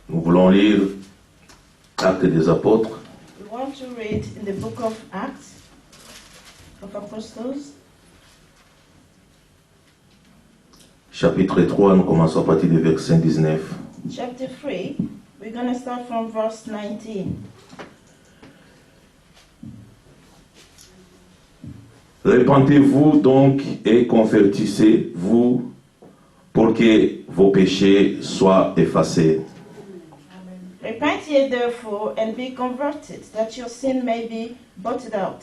Nous voulons lire Actes des Apôtres, We want to read in the book of Acts of Apostles, chapitre 3, nous commençons à partir du verset 19. chapter 3. We're going to start from verse 19. Repentez-vous donc et convertissez-vous pour que vos péchés soient effacés. Repent ye therefore and be converted, that your sin may be blotted out.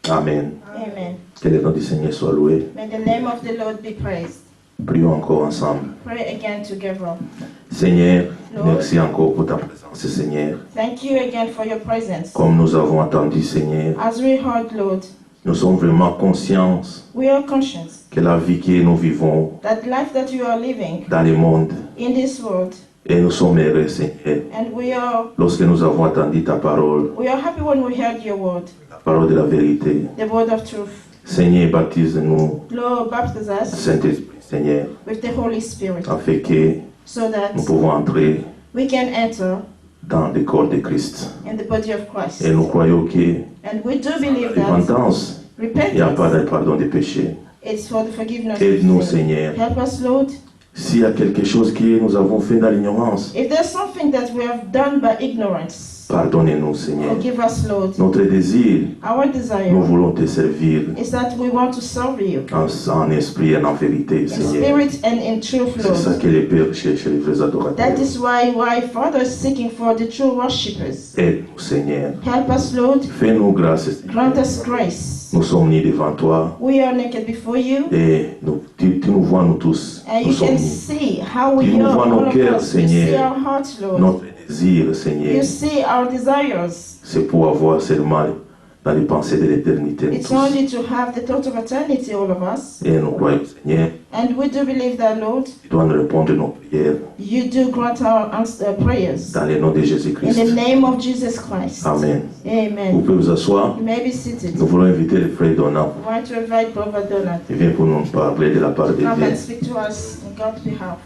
Amen. Amen. Que le nom du Seigneur soit loué. May the name of the Lord be praised. Prions encore ensemble. Pray again together. Seigneur, merci encore pour ta présence, Seigneur. Thank you again for your presence. Comme nous avons entendu, Seigneur, As we heard, Lord, nous sommes vraiment conscients we are conscious que la vie que nous vivons that life that you are living dans le monde, in this world, et nous sommes heureux, Seigneur, and we are lorsque nous avons entendu ta parole, happy when we heard your word, la parole de la vérité. the word of truth. Seigneur, baptise-nous, Lord, baptize us Saint-Esprit, Seigneur, with the Holy Spirit afin que so that nous pouvons entrer we can enter dans le corps de Christ. in the body of Christ. Et nous croyons que And we do believe la that repentance, il n'y a pas repentance de pardon des péchés. is for the forgiveness Aide-nous, of sin. Seigneur. Help us, Lord. S'il y a quelque chose que nous avons fait dans l'ignorance, If there's something that we have done by ignorance, pardonnez-nous, Seigneur. forgive us, Lord. Notre désir, Our nous desire voulons te servir is that we want to serve you en esprit et en vérité, in Seigneur. spirit and in truth, C'est ça Lord. que les pères cherchent les vrais adorateurs. That is why Father is seeking for the true worshippers. Aide-nous, Seigneur. Help us, Lord. Fais-nous grâce, Seigneur. Grant us grace. Nous sommes nés devant toi We are naked before you, et tu nous vois, nous tous. and Nous you sommes can nus. see how we Tu nous are, vois nos all of cœurs, us. You see Seigneur. our hearts, Lord. Notre désir, You Seigneur, see our desires. c'est pour avoir seulement dans les pensées de l'éternité. nous It's tous. only to have the thought of eternity, all of us. Et nous croyons, Seigneur, And we do believe that, Lord, tu dois nous répondre nos prières you do grant our prayers. dans le nom de In Jésus-Christ. the name of Jesus Christ. Amen. Vous Amen. pouvez vous asseoir. You may be seated. Nous voulons inviter le frère Donald. I want to invite Brother Donald Il vient pour nous parler de la part de to come Dieu. and speak to us on God's behalf.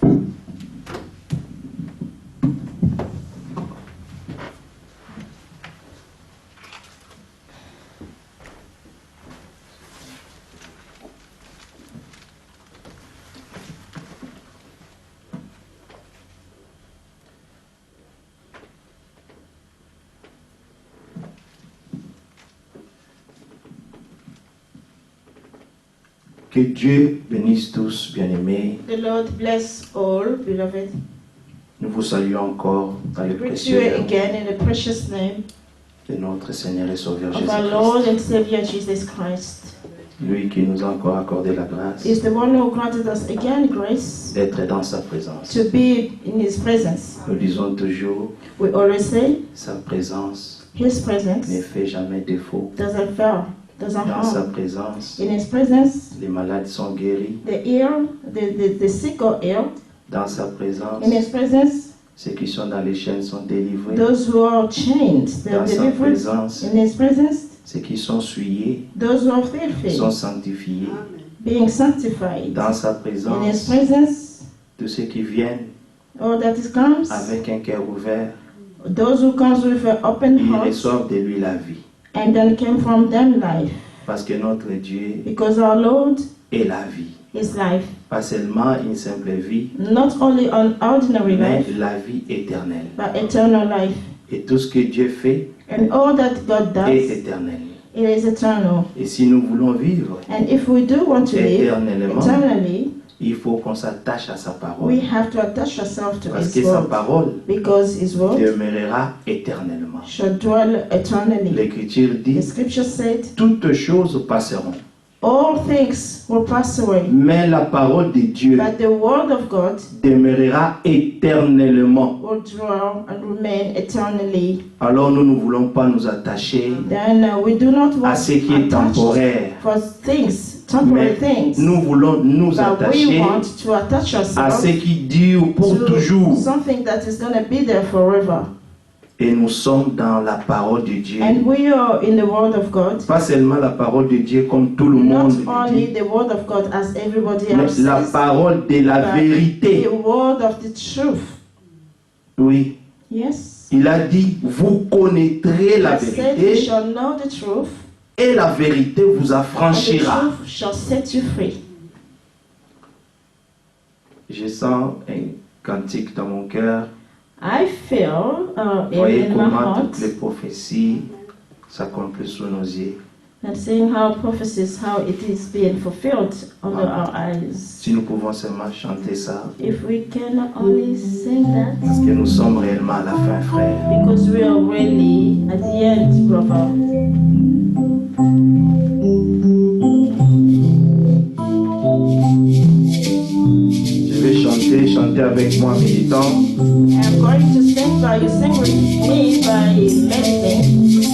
Que Dieu bénisse tous, bien-aimés. The Lord bless all, beloved. Nous vous saluons encore dans le We greet précieux you nom again in the precious name de notre Seigneur et Sauveur of our Lord Jésus-Christ. and Savior Jesus Christ. Lui qui nous a encore accordé la grâce Is the one who granted us again grace d'être dans sa présence. to be in His presence. Nous disons toujours, We always say sa présence His presence ne fait jamais défaut. doesn't fail, doesn't Dans sa harm. présence, In His presence, les malades sont guéris. the sick are healed. Dans sa présence, In His presence, ceux qui sont dans les chaînes sont délivrés. those who are chained, they're Dans sa delivered. présence, In His presence, ceux qui sont souillés those who are filthy, sont sanctifiés. being sanctified. Dans sa In His présence, presence, tous ceux qui viennent all that is comes, avec un cœur ouvert, those who comes with an open ils heart, reçoivent de lui la vie. and then came from them life. Parce que notre Dieu Because our Lord est la vie. is life. Pas seulement une simple vie, Not only an ordinary mais life, la vie éternelle. but eternal life. Et tout ce que Dieu fait And all that God est does, éternel. it is eternal. Et si nous voulons vivre And if we do want to live éternellement, eternally, il faut qu'on s'attache à sa we parole. have to attach ourselves to Parce His que sa word. parole Because His word demeurera éternellement. shall dwell eternally. L'Écriture The dit, scripture said, toutes choses passeront. all things will pass away, Mais la parole de Dieu but the word of God demeurera éternellement. will dwell and remain eternally. Alors nous ne voulons pas nous attacher Then we do not à want ce qui est to attach temporaire. for things, temporary Mais things. nous voulons nous But we attacher want to attach à ce ourselves qui dure pour to toujours. something that is going to be there forever. Et nous sommes dans la parole de Dieu. And we are in the Word of God. Pas seulement la parole de Dieu comme tout le Not monde le only dit, the Word of God as everybody mais else la says, parole de la but vérité. the Word of the truth. Oui. Yes. Il a dit, vous connaîtrez la I said, you vérité shall know the truth, et la vérité vous and the affranchira. truth shall set you free. Je sens un cantique dans mon cœur. I feel Voyez in my comment heart, toutes les prophéties s'accomplissent sous nos yeux. and seeing how prophecies, how it is being fulfilled under our eyes. Si nous pouvons seulement chanter ça, If we can only sing that, parce que nous sommes réellement à la fin, frère. because we are really at the end, brother. Je vais chanter avec moi, méditant. I'm going to sing by you, sing with me by meditating.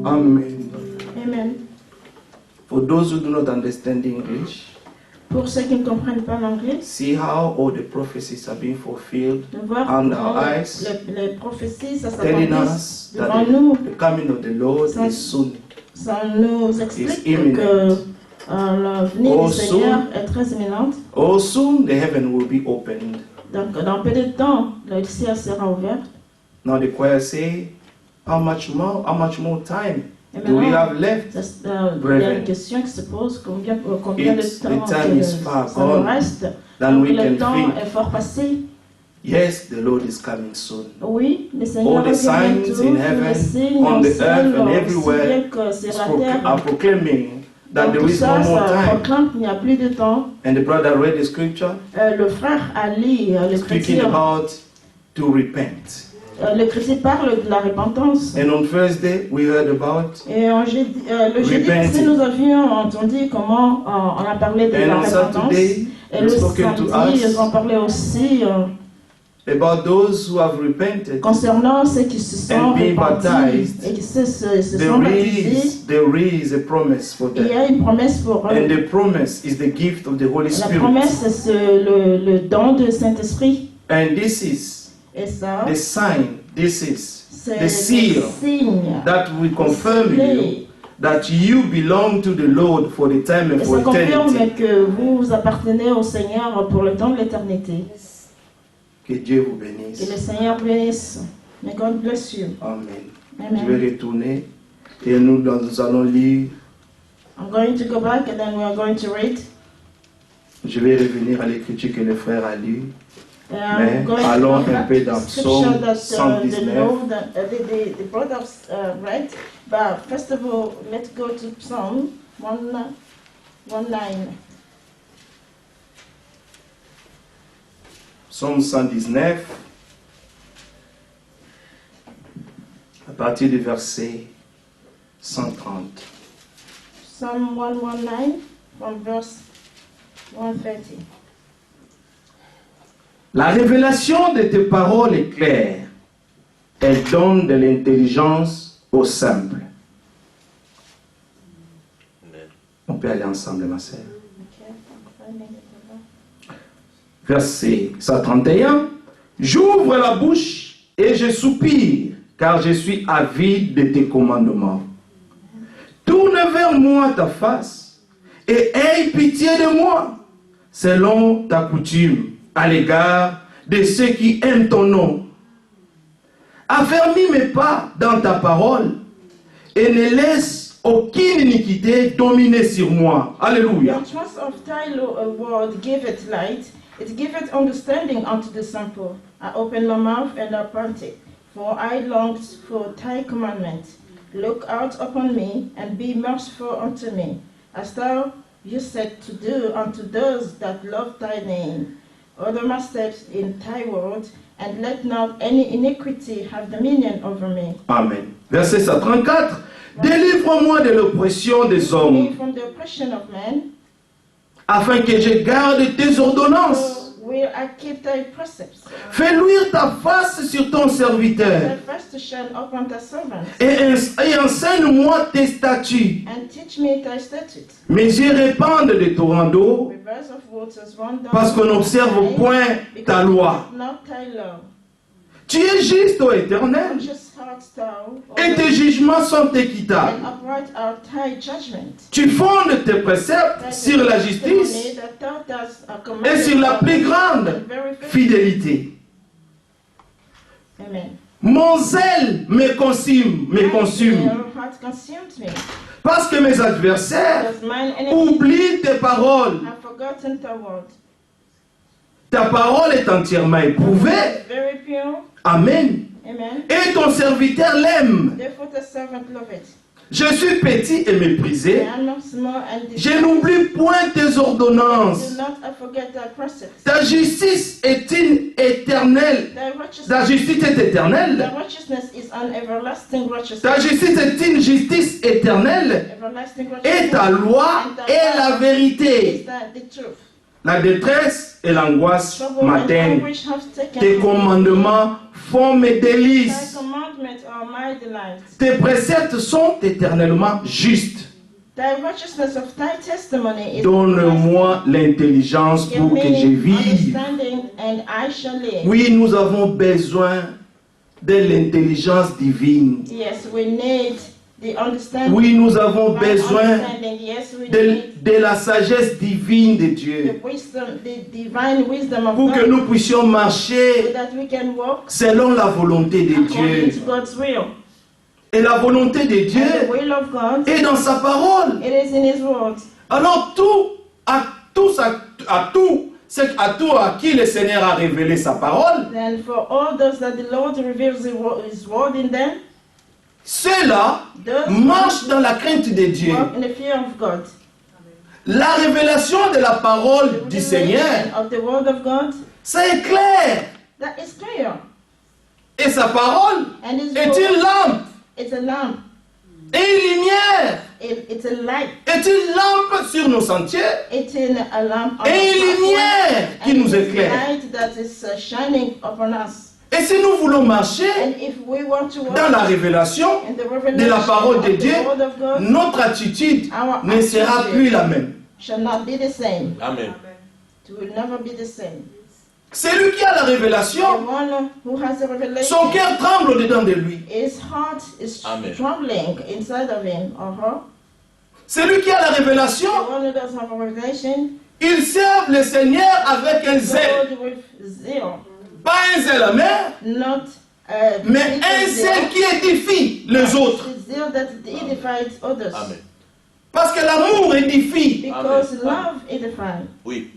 Amen. Amen. For those who do not understand English, Pour ceux qui ne comprennent pas l'anglais, See how all the prophecies are being fulfilled de voir on comment our eyes, les prophéties, ça telling s'accomplisse us devant that nous. the coming of the Lord Ça- is soon. Ça nous explique imminent. que la venue Oh, du Seigneur soon. est très imminente. Oh, soon the heaven will be opened. Donc, dans peu de temps, le ciel sera ouvert. Now the choir say, how much more time Et do we maintenant, have left? il y a Brethren, une question qui se pose, combien de the temps time is que far ça nous gone reste. than Donc, we le can temps think. est fort passé. Yes, the Lord is coming soon. Oui, le Seigneur All the revient signs bientôt. in Tous heaven, les signes on au the ciel, earth and aussi everywhere bien que sur la terre. are proclaiming that Donc, there tout is no ça, more ça time. proclame qu'il n'y a plus de temps. And the brother read the scripture Le frère Ali, speaking about to repent. l'Écriture parle de la repentance. And on Thursday, we heard about, Et le jeudi Repenting. passé, nous avions entendu comment on a parlé de la and on repentance. Saturday, Et he le spoken to samedi, ils ont us parlé aussi about those who have repented. concernant ceux qui se sont And being repentis baptized. et qui se sont baptisés. There is a promise for Et il y them. a une promesse pour eux. And the promise is the gift of the Holy La Spirit. promesse, c'est le don du Saint-Esprit. And this is Et ça, the sign, this is c'est the le seal signe. that will confirm Scellé. you that you belong to the Lord for the time and Et for ça confirme eternity. que vous appartenez au Seigneur pour le temps de l'éternité. Que Dieu vous Que bénisse. le Seigneur bénisse. May God bless you. Amen. Amen. Je vais retourner et nous allons lire. I'm going to go back and then we are going to read. Je vais revenir à l'écriture que le frère a lue. I'm going allons to go un back peu to the dans scripture Psaume that the 119. Lord, the brothers read. But first of all, let's go to Psalm 119. Psaume 119, à partir du verset 130. Psalm 119 from verse 130. La révélation de tes paroles est claire. Elle donne de l'intelligence aux simples. On peut aller ensemble, ma sœur. Okay, I'm finding it. Verset 131. J'ouvre la bouche et je soupire, car je suis avide de tes commandements. Tourne vers moi ta face et aie pitié de moi, selon ta coutume, à l'égard de ceux qui aiment ton nom. Affermis mes pas dans ta parole et ne laisse aucune iniquité dominer sur moi. Alléluia. The trust of thy word giveth light, it giveth understanding unto the simple. I opened my mouth and I panted, for I longed for thy commandment. Look out upon me and be merciful unto me, as thou used said to do unto those that love thy name. Order my steps in thy word, and let not any iniquity have dominion over me. Amen. Verset 134. Délivre-moi de l'oppression des Deliver hommes, me from the oppression of men, afin que je garde tes ordonnances. so will I keep thy precepts. Fais luire ta face sur ton serviteur Thy face to shine upon thy servant, et enseigne-moi tes statuts. and teach me thy statutes. Mes yeux répandent des torrents d'eau Rivers of waters run down parce qu'on n'observe point ta loi. Not thy law. Tu es juste, ô Éternel, Conscious heart thou, O et Lord, tes jugements sont équitables. and upright are thy judgment. Tu fondes tes préceptes sur la justice et sur la plus grande fidélité. Amen. Mon zèle me consume, Your heart consumed me, parce que mes adversaires because mine enemies oublient tes paroles. have forgotten thy word. Ta parole est entièrement éprouvée. It's very pure. Amen. Amen. Et ton serviteur l'aime. Therefore the servant love it. Je suis petit et méprisé. I am not small and Je n'oublie point tes ordonnances. do not forget thy precepts. Ta justice est une éternelle. Thy righteousness, Ta justice est éternelle. thy righteousness is an everlasting righteousness. Ta justice est une justice éternelle. Everlasting Et righteousness ta loi est la is vérité. the truth. La détresse et l'angoisse Trouble and m'atteignent. anguish have taken Tes commandements font mes Thy délices. commandments are my delight. Tes préceptes sont éternellement justes. The righteousness of thy testimony is Donne-moi l'intelligence give pour que je me vive. understanding and I shall live. Oui, nous avons besoin de l'intelligence divine. Yes, we need the understanding. Oui, nous avons divine besoin understanding. Yes, we need de la sagesse divine de the Dieu wisdom, the divine wisdom of pour que God, nous puissions so marcher that we can walk selon la volonté de according Dieu. to God's will. Et la volonté de And the Dieu will of God, est dans sa parole. it is in His word. Alors à qui le Seigneur a révélé sa parole, Then for all those that the Lord reveals His word in them, ceux-là those marchent dans la crainte de Dieu. walk in the fear of God. La révélation de la parole The du Seigneur, revelation of the word of God, ça est clair. that is clear. Et sa parole And His est word, une lampe it's a lamp. et une lumière. It's a light. Est une lampe sur nos sentiers It's in a lamp on et our une pathway, lumière qui and nous it's a éclaire. light that is shining upon us. Et si nous voulons marcher And if we want to walk dans la révélation in the de revelation la parole de of Dieu, the word of God, notre attitude our ne sera attitude plus la même. shall not be the same. Amen. It will never be the same. Celui qui a la The révélation, one who has the son revelation, cœur tremble au-dedans de lui. his heart is Amen. trembling inside of him or her. Celui qui a la The révélation, one who doesn't have a revelation, il sert le Seigneur avec un zèle. Lord with zeal, Pas un zèle amer, not mais un zèle qui édifie les autres. The zeal that edifies others. Amen. Parce que l'amour édifie. Because Amen. love edifies. Oui.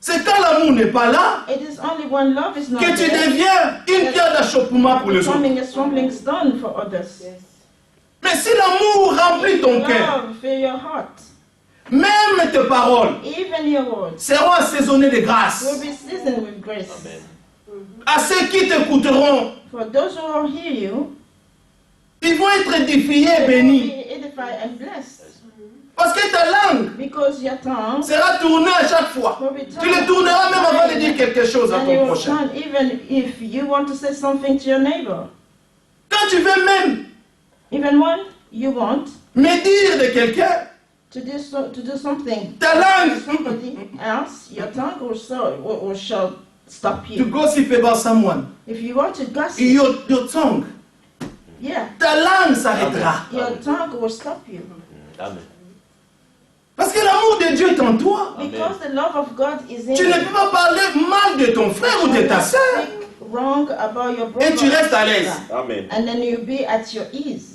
C'est quand l'amour n'est pas là It is only when love is not que tu there, deviens une pierre d'achoppement pour les autres. becoming a stumbling stone for others. Mais si l'amour remplit ton cœur, Love fill your heart. même tes paroles Even your words seront assaisonnées de grâce. will be seasoned with grace. Amen. À ceux qui t'écouteront, For those who will hear you, ils vont être édifiés et they will bénis. be edified and blessed. Parce que ta langue Because your tongue sera tournée à chaque fois. will be Tu le tourneras même avant de dire quelque chose à and ton you will prochain. turn even if you want to say something to your neighbor. Quand tu veux même Even when you want médire de quelqu'un, to do something ta langue, to somebody else, your tongue will shall stop to you. gossip about someone, If you want to gossip, your tongue, yeah, ta langue s'arrêtera. your tongue will stop you. Amen. Parce que l'amour de Dieu est en toi. Amen. Because the love of God is in Tu ne you. peux pas parler mal de ton frère ou de ta soeur Speak wrong about your brother et tu restes à l'aise. Amen. and then you'll be at your ease.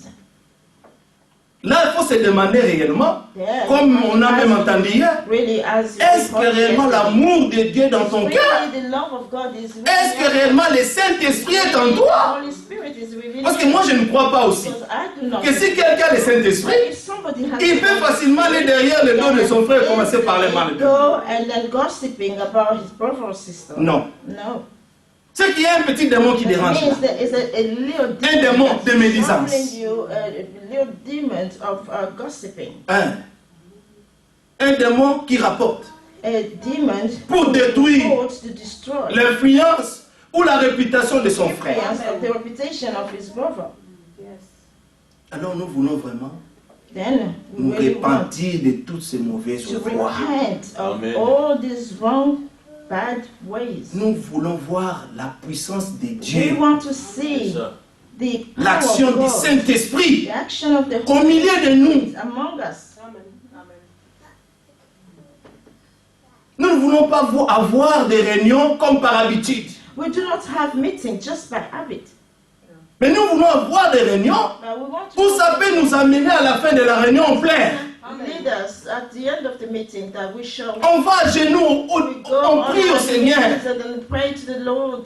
Là, il faut se demander réellement, Yeah, comme on a même as- entendu hier, really, as you est-ce que reported réellement yesterday, l'amour de Dieu est dans ton really cœur? the love of God is within Est-ce que you. réellement le Saint-Esprit est en The toi? Holy Spirit is within Parce que you. moi, je ne crois pas aussi Because I do not que si quelqu'un a le Saint-Esprit, if somebody has il the peut Holy facilement aller Spirit, derrière le dos de son frère et then commencer à parler mal de lui. go and then gossiping about his brother or sister. Non. No. C'est qu'il y a un petit démon qui That dérange là. means there is a little demon démon that's de médisance. troubling you, a little demon of gossiping. Un démon qui rapporte A demon pour détruire to destroy l'influence ou la réputation de son the frère. influence of the reputation of his brother. Alors nous voulons vraiment Then we nous really want repentir de toutes ces mauvaises to voies. repent of Amen. all these wrong, bad ways. Nous voulons voir la puissance de We Dieu, want to see C'est ça. the power l'action of du God, Saint-Esprit the action of the au Holy milieu de nous. Spirit among us. Nous ne voulons pas avoir des réunions comme par habitude. We do not have meetings just by habit, Mais nous voulons avoir des réunions but we want où ça peut nous amener à la fin de la réunion en plein. lead us at the end of the meeting that we shall On va à genoux, we go on on prie au our Seigneur. knees and then pray to the Lord.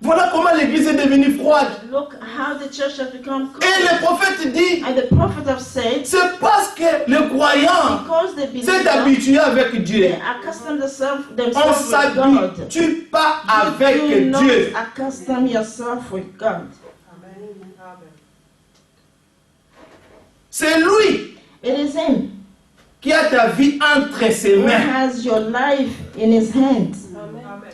Voilà comment l'église est devenue froide. Look how the church has become cold. Et le prophète dit, And the prophet have said, c'est parce que les croyants because the s'est believers habitué avec Dieu. they accustom themselves On with God. s'habitue pas You avec do not Dieu. accustom yourself with God. C'est lui It is Him qui a ta vie entre ses who mains. has your life in His hands.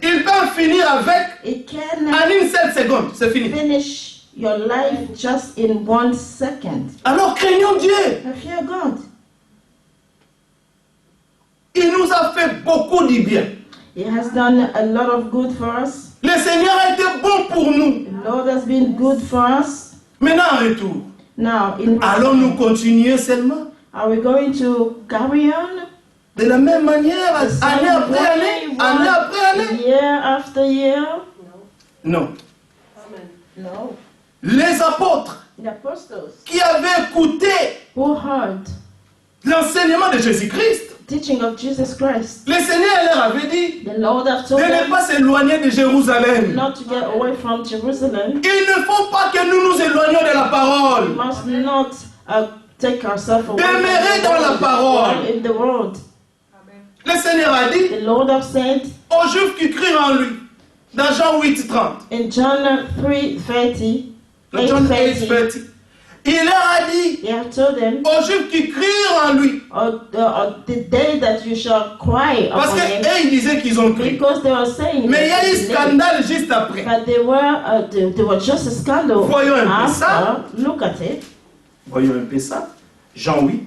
Il peut en finir avec It can en une seule seconde. C'est fini. finish your life just in 1 second. Alors craignons Dieu. I fear God. fait beaucoup de bien. He has done a lot of good for us. Le Seigneur a été bon pour nous. The Lord has been good for us. Maintenant, en retour, Now, in allons-nous continuer seulement are we going to carry on? de la même manière, The same année après année, way, année après année? year after year? Non. No. Les apôtres The apostles qui avaient écouté who heard l'enseignement de Jésus-Christ, teaching of Jesus Christ, le Seigneur leur avait dit the Lord have de told ne them pas s'éloigner de Jérusalem. not to get away from Jerusalem. Il ne faut pas que nous nous éloignions de la We parole. must not take ourselves away Demeurez dans la from parole. in the world. Le Seigneur a dit The Lord have said aux Juifs qui crient en lui, dans Jean 8:30, in John 3:30, dans John 8:30, il leur a dit he have told them, aux Juifs qui crient en lui, the day that you shall cry parce upon him, qu'eux ils disaient qu'ils ont crié. because they were saying Mais il y a that eu they scandale juste après. but they were just a scandal. Voyons un peu After, ça. look at it. Voyons un peu ça. Jean 8.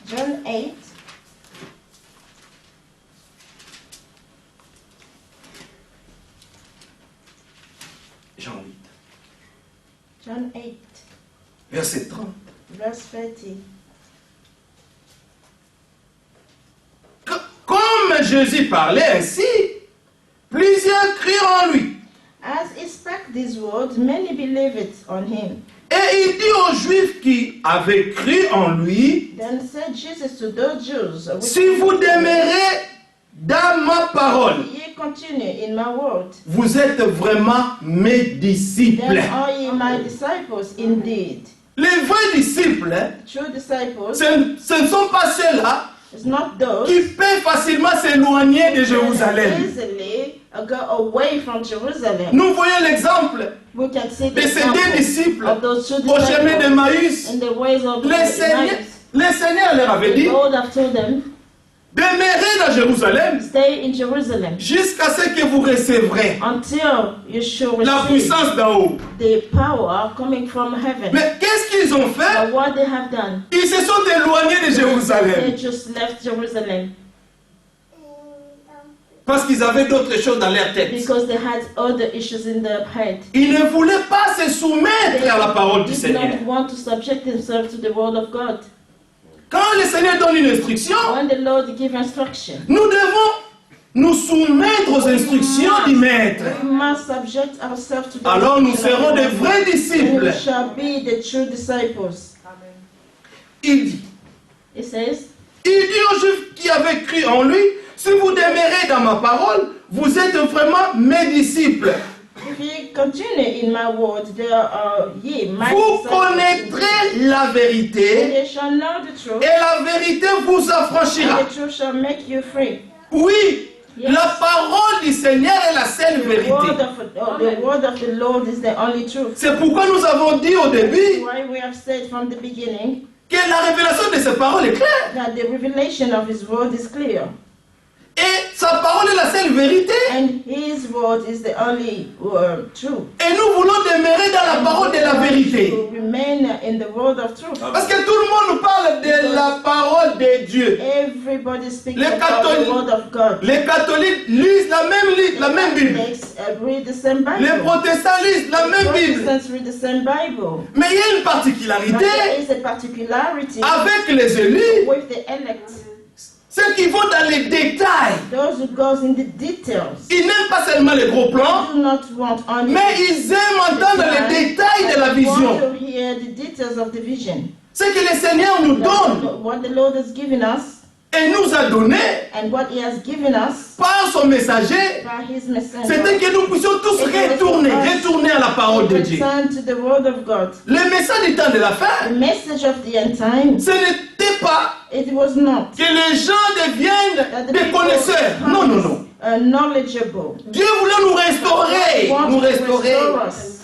John 8. Jean 8. John 8, Verset 30. verse 30. Comme Jésus parlait ainsi, plusieurs crient en lui. As he spake these words, many believed on him. Et il dit aux Juifs qui avaient cru en lui, Then said Jesus to those Jews, which si vous demeurez dans ma parole, ye continue in my word, vous êtes vraiment mes disciples. then are ye my disciples indeed. Les vrais disciples, hein, True disciples, ce ne sont pas ceux-là it's not those qui peuvent facilement s'éloigner de that Jérusalem. easily go away from Jerusalem. Nous voyons l'exemple We can see the de ces deux example disciples of those two au chemin de disciples Maïs. in the ways of Le Seigneur leur avait The dit, Lord have told them, demeurez dans Jérusalem stay in Jerusalem jusqu'à ce que vous recevrez until you shall la receive puissance d'en haut. the power coming from heaven. Mais qu'est-ce qu'ils ont fait? But what they have done, Ils se sont éloignés de they Jérusalem just left Jerusalem parce qu'ils avaient d'autres choses dans leur tête. because they had other issues in their head. Ils ne voulaient pas se soumettre à la parole du Did Seigneur. not want to subject themselves to the word of God. Quand le Seigneur donne une instruction, When the Lord give instruction, nous devons nous soumettre aux instructions du Maître. we must subject ourselves to the Alors nous instruction of serons the de Lord. vrais disciples. We shall be the true disciples. Il dit aux Juifs qui avaient cru en lui, si vous demeurez dans ma parole, vous êtes vraiment mes disciples. If ye continue in my word, there are ye my Vous disciples. connaîtrez la And vérité ye shall know the truth, et la vérité vous affranchira. and the truth shall make you free. Oui, Yes. la parole du Seigneur est la seule The vérité. word of the Lord is the only truth. C'est pourquoi nous avons dit au début Why we have said from the beginning que la révélation de ces paroles est claire. that the revelation of his word is clear. Et sa parole est la seule vérité. And his word is the only truth. Et nous voulons demeurer dans la parole de la vérité. To remain in the word of truth. Parce que tout le monde nous parle de la parole de Dieu. Everybody speaks Les about catholiques- the word of God. Les catholiques lisent la même Bible. Catholics read the same Bible. Les protestants lisent la même Bible. Protestants read the same Bible. Mais il y a une But there particularité is a particularity avec les élus, with the elect. ceux qui vont dans les détails. Those who goes in the details. Ils n'aiment pas seulement les gros plans, Do not want only mais ils aiment entendre les détails de la they want vision. to hear the details of the vision. Ce que le Seigneur nous donne What the Lord has given us et nous a donné and what He has given us par son messager, by His messenger. c'était que nous puissions tous retourner à la parole de Dieu. Return to the word of God. Le message du temps de la The fin, message of the end time, ce n'était pas it was not que les gens that deviennent the des people connaisseurs. Non, non, non. knowledgeable. Dieu voulait nous restaurer, God nous wanted to restaurer, restore us.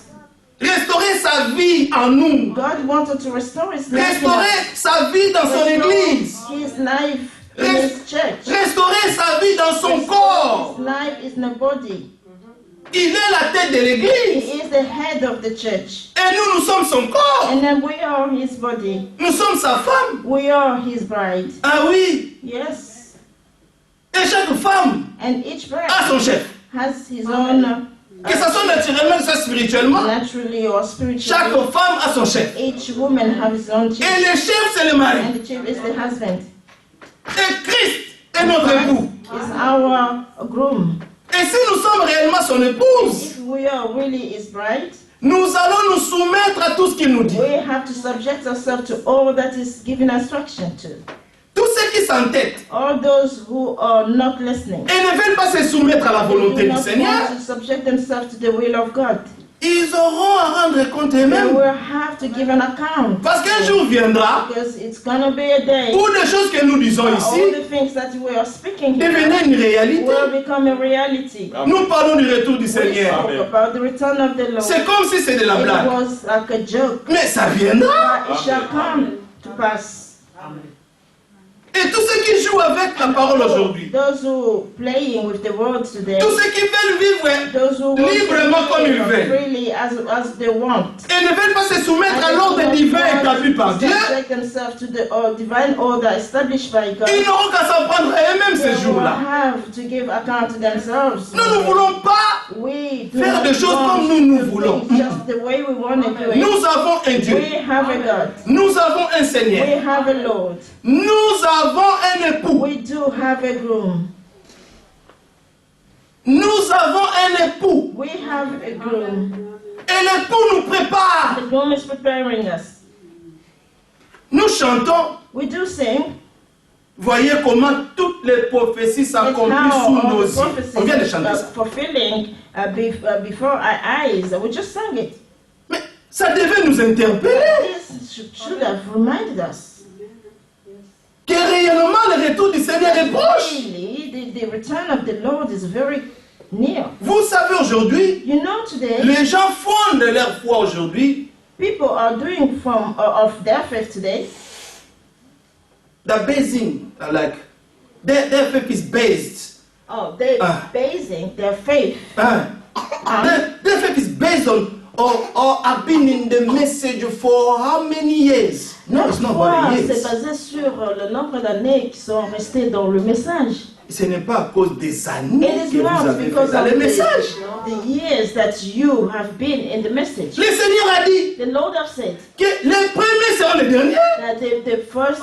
restaurer sa vie en nous, God wanted to restore His life in restaurer us. sa vie dans son église, His life in His church. restaurer sa vie dans son corps. His life is in the body. Il est la tête de He l'église is the head of the church. et nous sommes son corps. And then we are His body. Nous sommes sa femme. We are His bride. Ah oui. Yes. Et chaque And each bride a son chef. has his own, Que ce soit naturellement, que ce soit spirituellement, naturally or chaque spiritually. femme a son chef. Each woman has his own Et chief, le chef, c'est le mari. and the chief is the husband. Et Christ est notre époux. Is our groom. Et si nous sommes réellement son épouse, If we are really his bride, nous allons nous soumettre à tout ce qu'il nous dit. we have to subject ourselves to all that is given instruction to. Tous ceux qui s'entêtent All those who are not listening. et ne veulent pas se soumettre à la They volonté do du not Seigneur, want to subject themselves to the will of God. ils auront à rendre compte They eux-mêmes. will have to give an account. Parce qu'un jour viendra Because it's gonna be a day où des choses que nous disons all ici the things that we are speaking here deviennent une réalité. will become a reality. Nous parlons du retour du We Seigneur. spoke about the return of the Lord. C'est comme si c'était de la It blague. was like a joke. Mais ça viendra. But it shall come to pass. Et tous ceux qui jouent avec la parole aujourd'hui, Those who playing with the world today, tous ceux qui veulent vivre those who want librement to comme ils live veulent freely as they want. et ne veulent pas se soumettre à l'ordre divin établi par Dieu, Subject themselves to the divine order established by God. ils n'auront qu'à s'en prendre à eux-mêmes They ces will jours-là. have to give account to themselves. Nous ne voulons pas We do faire not des choses want comme nous to voulons. think just the way we want to do it. Nous avons un Dieu. We have a God. Nous avons un We Seigneur. have a Lord. Nous avons un époux. We do have a groom. Nous avons un époux. We have a groom. Et l'époux nous prépare. The groom is preparing us. Nous chantons. We do sing. Voyez comment toutes les prophéties It's s'accomplissent how sous all nos the yeux. prophecies On vient de are chanter ça. fulfilling before our eyes. We just sang it. Mais ça devait nous interpeller. This should have reminded us. Que réellement le retour du Seigneur est proche. Really, the return of the Lord is very near. Vous savez aujourd'hui, You know, today, les gens fondent leur foi aujourd'hui. people are doing of their faith today. The basing, like their faith is based. Oh, they're Ah. basing their faith. Their faith is based on or have been in the message for how many years? No, it's not Foi, about c'est years. basé sur le nombre d'années qui sont restées dans le message. Ce n'est pas à cause des années It is que vous not avez fait because dans of le message. the years that you have been in the message. Le Seigneur a dit The Lord have said que les premiers seront les derniers that the first,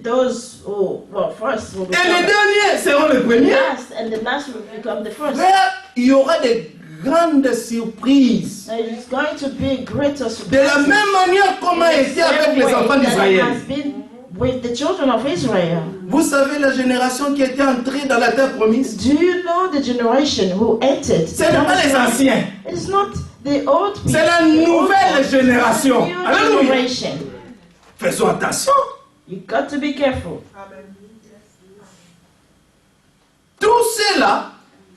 those who, well, first will et les become derniers seront les the premiers. last, and the last will become the first. Frère, il y aura des grandes surprises. And it's going to be greater De surprise. la même manière comment a été avec les enfants d'Israël. has been with the children of Israel. Vous savez la génération qui était entrée dans la terre promise? Do you know the generation who entered? Ce n'est pas les anciens. It is not the old people. C'est la the old nouvelle ones. génération. New Alléluia. generation. Faisons attention. You got to be careful. Tous ceux-là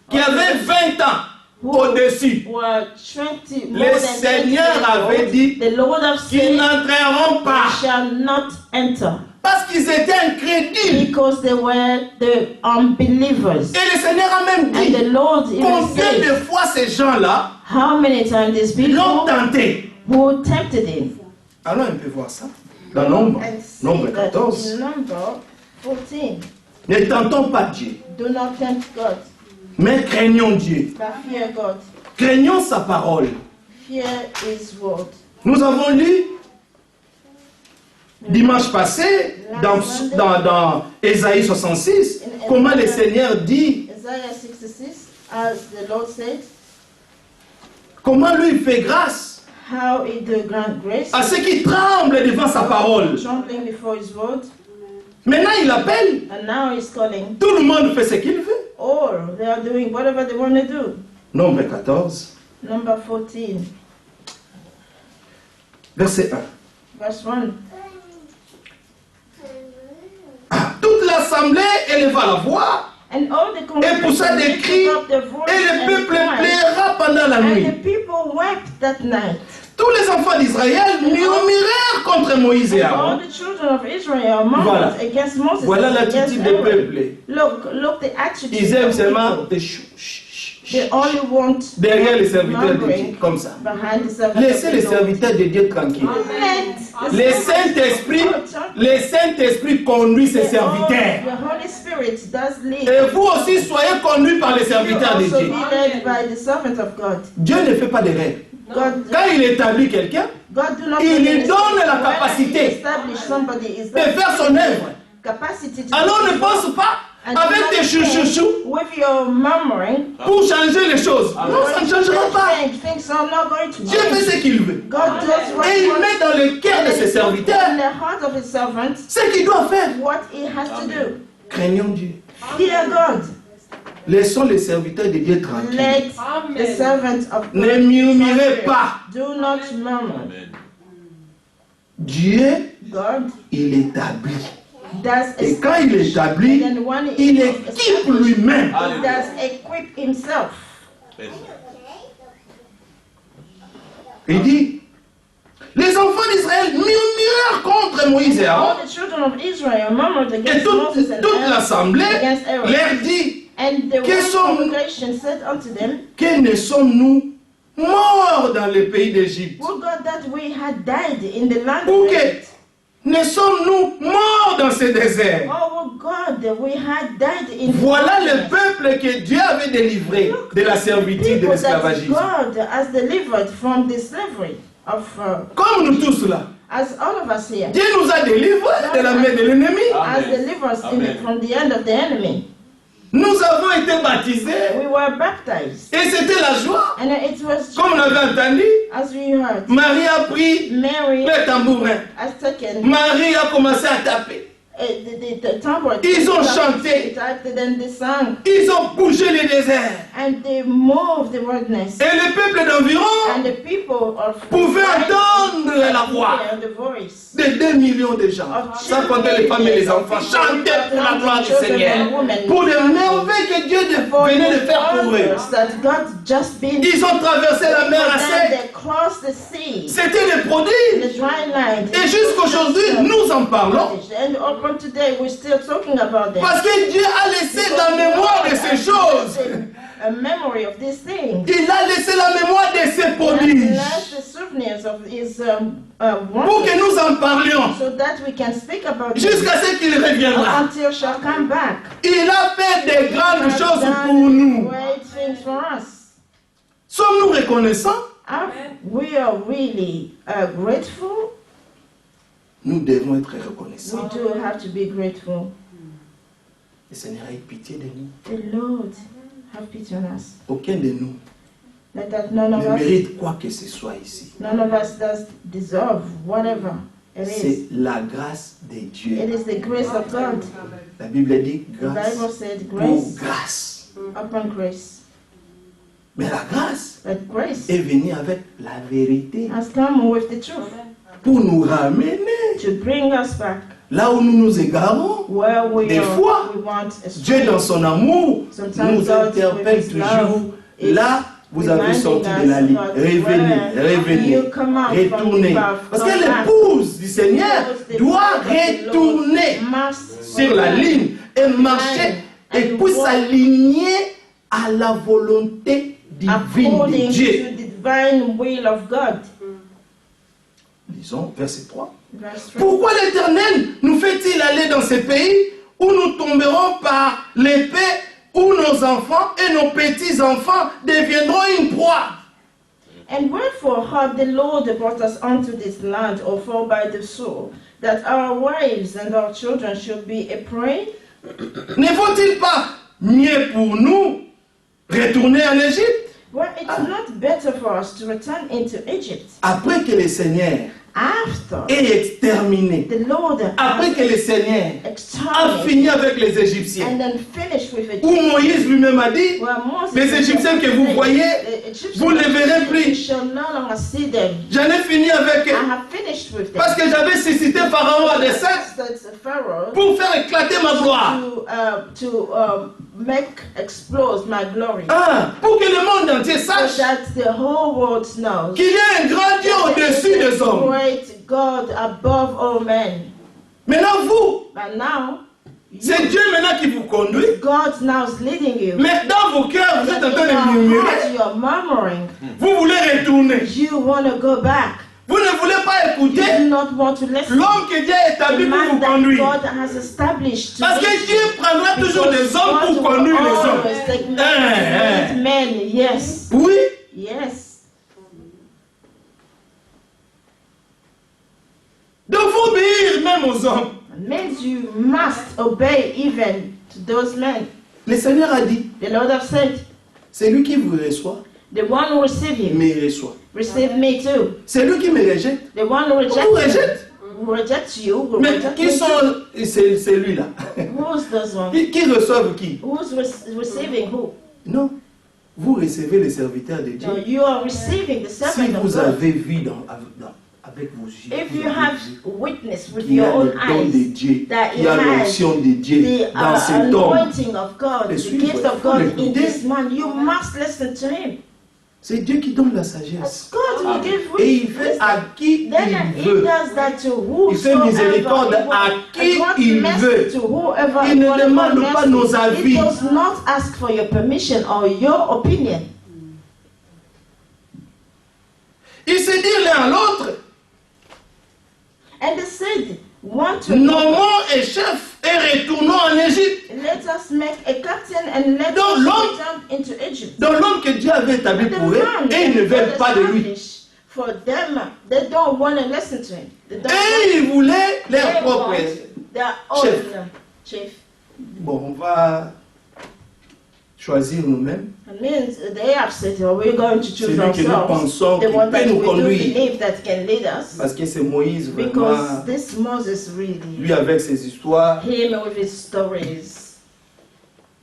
qui avaient 20 ans au-dessus, Were 20 more le than Seigneur 20 years avait old, dit the Lord have qu'ils said, n'entreront they pas shall not enter, parce qu'ils étaient incrédules. because they were the unbelievers. Et le Seigneur a même And dit the Lord even combien de said, fois ces gens-là how many times these l'ont people tenté. who tempted him. Alors on peut voir ça dans Nombre, And see Nombre that 14. in Number 14, Ne tentons pas Dieu, do not tempt God, mais craignons Dieu. but fear God. Craignons sa parole. Fear His word. Nous avons lu dimanche passé dans Ésaïe 66 comment le Seigneur dit, Isaiah 66, as the Lord said, comment lui il fait grâce how He do grant grace, à ceux qui tremblent devant sa parole. trembling before His word, Maintenant il appelle, and now He's calling. tout le monde fait ce qu'il veut. Or they are doing whatever they want to do. Nombre 14, Number 14, verset 1. verse 1. Toute l'assemblée éleva la voix And all the et poussa congregation des lifted cris up their voice et le and peuple cried, plaira pendant la and nuit. the people wept that night. Tous les enfants d'Israël murmurèrent contre Moïse et And all Aaron. the children of Israel murmured Voilà. against Moses Voilà and against l'attitude des Aaron. peuples. Look the attitude Ils aiment of seulement people. des They only want derrière les serviteurs de Dieu, murmuring comme ça. behind the servant Laissez of les the Lord. serviteurs de Dieu tranquilles. Let the Le servant- Saint-Esprit conduit ses The serviteurs. Holy Spirit does lead. Et vous aussi soyez conduits par les You serviteurs de also Dieu. be led by the servant of God. Dieu ne fait pas d'erreur. God, Quand il établit quelqu'un, God do not il make lui a mistake. donne la Whenever capacité he establish somebody is de faire son œuvre. capacity to Alors do ne his pense work. pas And avec do not tes chouchouchous think with your murmuring. pour changer les choses. Non, ça ne changera pas. Things are not going to Dieu fait change. ce qu'il veut. God does what Et he il wants. met dans le cœur de ses In serviteurs the heart of his servants, ce qu'il doit faire. what he has to do. Craignons Dieu. Fear God. Laissons les serviteurs de Dieu tranquilles. Let the servants of God Ne murmurez pas. do not murmur. Dieu, God il établit. does Et quand il établit, and then when il équipe lui-même. he does equip himself. Il dit, les enfants d'Israël murmurèrent contre Moïse et Aaron. All the children of Israel murmured Et against toute Moses and toute Aaron, l'assemblée against Aaron. leur dit, And the Que whole sont- congregation said unto them, que ne sommes-nous morts dans le pays d'Égypte? would God that we had died in the land Ou of que Egypt. ne sommes-nous morts dans ce désert? Oh God, that we had died in Voilà the le peuple que Dieu avait délivré de la servitude de people that l'esclavagisme. God has delivered from the slavery of, Comme nous tous là. as all of us here, Dieu nous a délivrés de la main de l'ennemi. has delivered us from the end of the enemy. Nous avons été baptisés. We were baptized, Et c'était la joie. and it was Comme on avait entendu, as we heard. Marie a pris Mary le tambourin. has taken Marie a commencé à taper. the tambour. Ils ont chanté. And then they sang, Ils ont bougé les déserts. and they moved the wilderness. Et le peuple d'environ And the people of pouvait entendre la voix and the voice de 2 millions de gens, sans compter les femmes et les enfants, chanter pour la gloire du Seigneur, pour les merveilles que Dieu venait de faire pour eux. that God just been. Ils ont traversé la mer à Then sec. they crossed the sea, C'était des prodiges. the dry land. Et jusqu'aujourd'hui, nous en parlons. And up until today, we're still talking about them. Parce que Dieu a laissé la mémoire de ces choses. A memory of these things. Il a laissé la mémoire de ces And prodiges. that's the souvenirs of his Pour wonders, que nous en parlions. so that we can speak about them Jusqu'à ce qu'il reviendra. until shall come back. Il a fait des grandes Has choses done pour nous. great things for us. Sommes-nous reconnaissants? We are really grateful. Nous devons être We reconnaissants. do have to be grateful. Le Seigneur a eu pitié de nous. The Lord have pity on us. Aucun de nous That none of ne us, mérite quoi que ce soit ici. none of us does deserve whatever it is. C'est la grâce de It Dieu. is the grace of God. La Bible dit The Bible grâce said pour grace grâce. upon grace. Mais la grâce But grace est venue avec la vérité has come with the truth pour nous ramener to bring us back là où nous nous égarons. where we Des fois, we want a Dieu dans son amour Sometimes nous God, interpelle with his toujours. love, is Là, vous avez reminding sorti us de la ligne. about Revenez, where revenez, you come out from retournez. the path, Parce come que back. l'épouse du Seigneur Because the doit bride of the Lord retourner must sur la ligne et marcher et puis s'aligner à la volonté divine de according Dieu. to the divine will of God. Lisons verset 3. Verse 3. Pourquoi l'Éternel nous fait-il aller dans ces pays où nous tomberons par l'épée, où nos enfants et nos petits-enfants deviendront une proie? And wherefore hath the Lord brought us unto this land, or fall by the sword, that our wives and our children should be a prey? Ne faut-il pas mieux pour nous retourner en Égypte Well, it's not better for us to return into Egypt après que le Seigneur after ait exterminé, the Lord après que le Seigneur a exterminated fini avec les Égyptiens, and then finished with où Egypt. Moïse lui-même a dit, Well, Moses les Égyptiens que vous voyez, the Egyptians, vous ne les verrez you plus. shall no longer see them. J'en ai fini avec I eux, have finished with them. parce que j'avais suscité Pharaon à dessein That's Pharaoh pour faire éclater ma gloire. to make explode my glory. Ah, pour que le monde entier So sache that the whole world knows qu'il y a un grand Dieu au-dessus des hommes. great God above all men. Maintenant, vous, But now, C'est Dieu maintenant qui vous conduit. God now is leading you. Mais dans vos cœurs, vous êtes en In train de your murmurer. heart, you are murmuring. Vous voulez retourner. You want to go back. Vous ne voulez pas You écouter do not want to listen. l'homme que Dieu a The établi pour vous man that conduire. God has established to Parce lead que Dieu you. prendra toujours des hommes God pour will conduire les always hommes. take men to lead men. Yes. Oui. Yes. Donc vous obéir même aux hommes. It means you must obey even to those men. Le Seigneur a dit, The Lord have said, c'est lui qui vous reçoit, the one who receive you, me reçoit. receive me too. C'est lui qui me rejette. The one who Vous rejects you, rejette. who rejects you, will Mais reject qui me sont too. c'est lui-là? Who's this one? Qui reçoivent qui? Who's receiving who? Non. Vous recevez les serviteurs de Dieu. No, you are receiving the Si servant of vous God. avez vu avec vos yeux, If you vous avez have vu witness with qu'il y your a own le don de eyes Dieu, that il y a he has l'onction de Dieu the dans cet homme. anointing of God, Et the suivre, gift of faut God in l'écouter. this man, you must listen to him. C'est Dieu qui donne la sagesse. God will give Et il wisdom. fait à qui Then il he veut. does that to Il fait whosoever miséricorde he à wants. qui And grant il mercy veut. to whoever Il he ne wants. demande pas Mercy. nos avis. He does not ask for your permission or your opinion. Il se dit l'un à l'autre, And they said, one to nommons un chef et retournons en Égypte. let us make a captain and let Donc, us l'homme- return into Egypt. Donc l'homme que Dieu avait établi The pour eux, man et ils ne that veulent God pas de lui. established for them, they don't want to listen to him. They don't Et ils voulaient leur They propre. want their own chef. chief. Bon, on va choisir nous-mêmes. It means they have said, well, we're going to choose Celui que nous ourselves. pensons The qu'il one that peut nous we do conduire. believe that can lead us. Parce que c'est Moïse Because vraiment, this Moses really, lui avec ses histoires, him with his stories,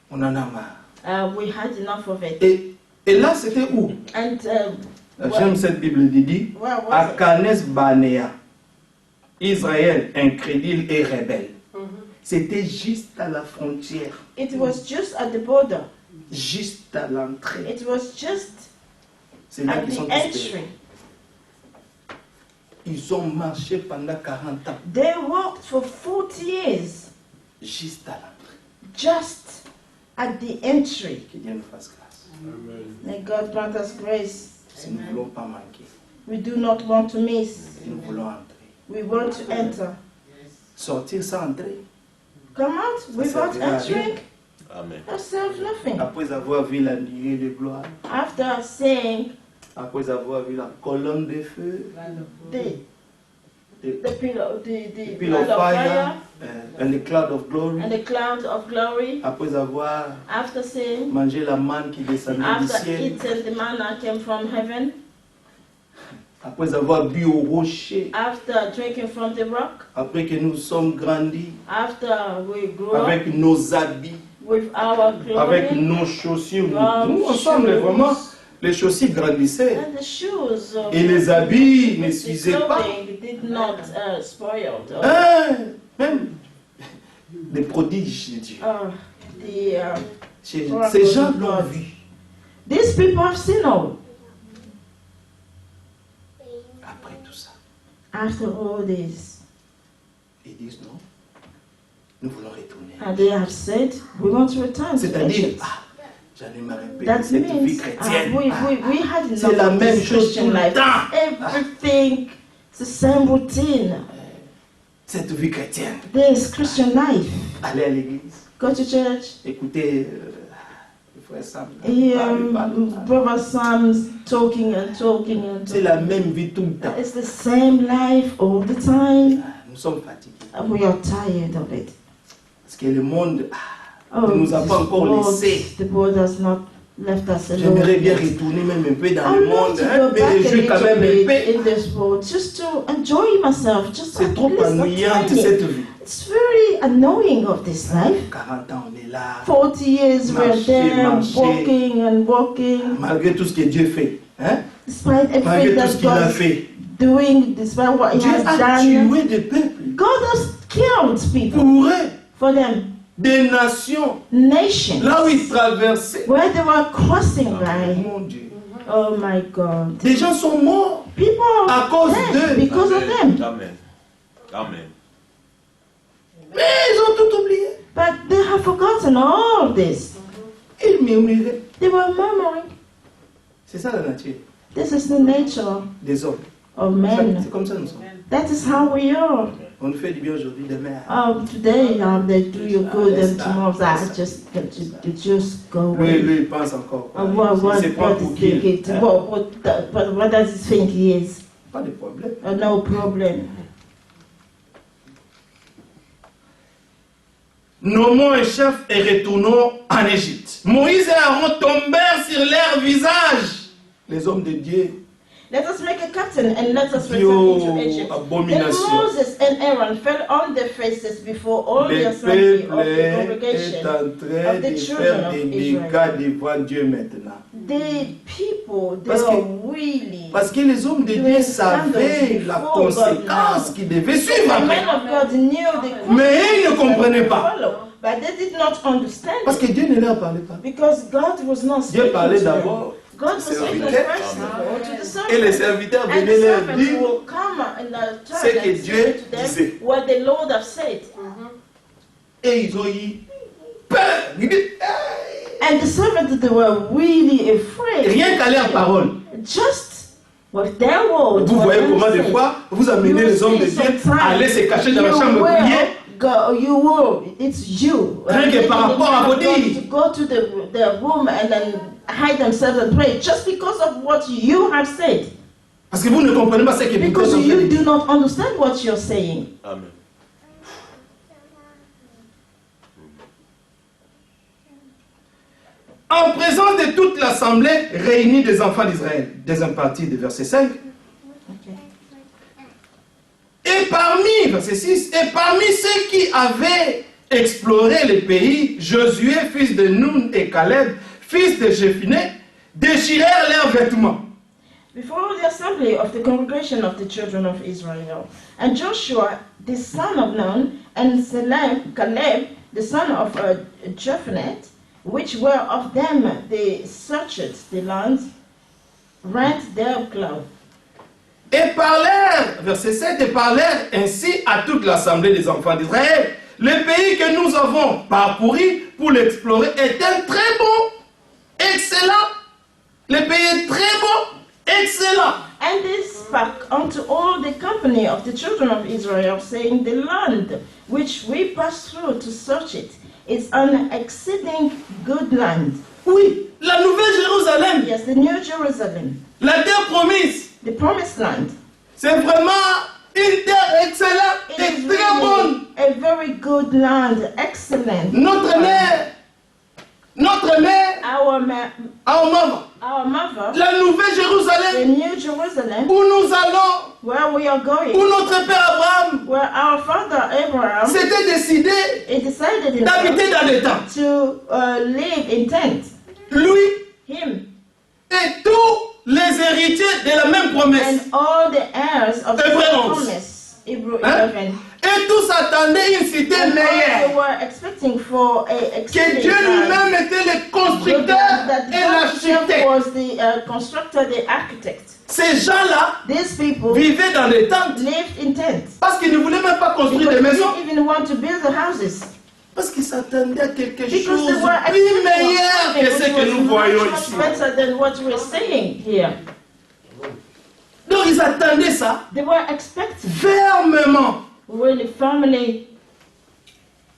on en a marre. we had enough of it. Et là, c'était où? And J'aime cette Bible dit, where à was it? Kanes Barnea, Israël incrédule et rebelle. C'était juste à la frontière, It was just at the border. juste à l'entrée. It was just C'est là at qu'ils sont the espérés. entry. Ils ont marché pendant 40 ans, They walked for 40 years juste à l'entrée. just at the entry. Que Dieu nous fasse grâce. May God grant us grace. Si nous ne voulons pas manquer, We do not want to miss. nous voulons entrer. We want to enter. Sortir sans entrer, Come out without servira à rien. entering. Amen. That serves nothing. Après avoir vu la nuée de gloire, After seeing après avoir vu la colonne de feu, the the pillar, the pillar of cloud of fire, fire and the cloud of glory, and the cloud of glory. après avoir After seeing, mangé la manne qui descendait du after ciel, eating the manna came from heaven, après avoir bu au rocher, after drinking from the rock, après que nous sommes grandis, after we grew up avec nos habits, with our avec clothing nos chaussures, our nous ensemble shoes, vraiment, les chaussures grandissaient and the shoes of et les habits ne the s'usaient pas. clothing did not spoil. Hein, même des prodiges de Dieu. Ces gens l'ont vu. These people have seen all. Après tout ça, After all this, ils disent non, nous voulons retourner. and they have said, we want to return to C'est-à-dire, Egypt. j'en ai marre un peu de That cette vie means chrétienne. we had enough C'est la of même this chose tout Christian le life. temps. Everything, it's the same routine. Cette vie chrétienne. This Christian life. Aller à l'église, Go to church. écouter le frère Sam. Brother Sam's talking and talking and C'est talking. la même vie tout le temps. It's the same life all the time. Nous sommes fatigués. And we are tired of it. Parce que le monde Oh, ne nous a pas encore laissés. the world has not left us alone. J'aimerais bien retourner même un peu dans I le love monde, to hein, go mais back je a suis quand little même un bit peu. in this world, just to enjoy myself, just C'est at trop least a ennuyante tiny. cette vie. It's very annoying of this life. 40 ans, on est là, 40 years we're Marcher, there, marcher. walking and walking, malgré tout ce que Dieu fait. Hein? despite Malgré everything tout ce that qu'il a God is fait. doing, despite what He Dieu has a done. tué des peuples God has killed people pour eux, for them, des nations, nations, là où ils traversaient. where they were crossing by. Mon Dieu. Oh my God. Des gens sont morts People à are cause dead d'eux. because of them. Amen. Amen. Mais ils ont tout oublié. But they have forgotten all this. Ils murmuraient. They were murmuring. C'est ça la nature This is the nature des hommes. of men. C'est comme ça nous sommes. That is how we are. On nous fait du bien aujourd'hui, demain. Today they do you good and tomorrow you just go away. Lui, il pense encore. Quoi. What Il se prend does pour he qui think? What does he think he is? Pas de problème. No problem. Nommons un chef et retournons en Égypte. Moïse et Aaron tombèrent sur leur visage. Les hommes de Dieu. Let us make a captain and let us return Yo, into Egypt. Then abomination. Moses and Aaron fell on their faces before all the Le assembly peuple of the est congregation en train of the de children faire of des Israel. dégâts devant Dieu maintenant. The people, they Parce que- are really... Parce que les hommes de Dieu savaient la conséquence qu'ils devaient suivre The après. men of God knew the Mais ils ne comprenaient consequences pas. to follow, but they did not understand Parce que Dieu ne leur parlait pas. because God was not Dieu speaking parlait to them. d'abord God was speaking serviteurs. first of all to the et les servants. serviteurs And the venaient leur servants dire will come and turn ce que and Dieu say to them disait. what the Lord has said. et ils ont eu peur. Ils disent, hey. And the servants, they were really afraid. Rien qu'à leur parole. Just with their words. Vous what voyez they comment des said. fois vous amenez You les hommes de see Dieu sometimes à aller se cacher dans la you chambre de will prière. you will, it's you. Rien que par rapport à vos dires. To go to the room and then hide themselves and pray just because of what you have said. Parce que vous ne comprenez pas ce que vous êtes en Because train de you dire. do not understand what you're saying. Amen. En présence de toute l'assemblée réunie des enfants d'Israël. Deuxième partie du verset 5. Et parmi, verset 6, et parmi ceux qui avaient exploré le pays, Josué, fils de Nun, et Caleb, fils de Jephunneh, déchirèrent leurs vêtements. Before the assembly of the congregation of the children of Israel, and Joshua, the son of Nun, and Caleb, the son of Jephunneh, which were of them they searched the land, rent their clothes. Et parlèrent, verset 7, et parlèrent ainsi à toute l'assemblée des enfants d'Israël. Le pays que nous avons parcouru pour l'explorer est un très bon, excellent. Le pays est très bon, excellent. And they spake unto all the company of the children of Israel, saying, the land which we passed through to search it is an exceeding good land. Oui, la nouvelle Jérusalem, Yes, the New Jerusalem, la terre promise, the promised land. c'est vraiment une terre excellente It et is très bonne. really a very good land, excellent. Notre mère, Our mother, la nouvelle the Jérusalem, New Jerusalem, où nous allons, where we are où going, notre père Abraham where our father Abraham s'était décidé he decided d'habiter dans les tentes. to live in tents. Lui Him et tous les héritiers de la même promesse. and all the heirs of the Hébreux 11. promise. Hebrew Hein? 11. Et tous attendaient une cité And all they meilleure. were expecting for a Que exceeding Dieu land. lui-même était le Good constructeur land, that et God himself l'architecte. was the constructor, the architect. Ces gens-là These people vivaient dans des tentes lived in tents. parce qu'ils ne voulaient même pas construire Because des they maisons. didn't even want to build the houses. Parce qu'ils s'attendaient à quelque Because chose they were de expecting plus meilleur que ce que nous voyons much ici. better than what we're seeing here. Donc ils attendaient ça They were expecting fermement, really firmly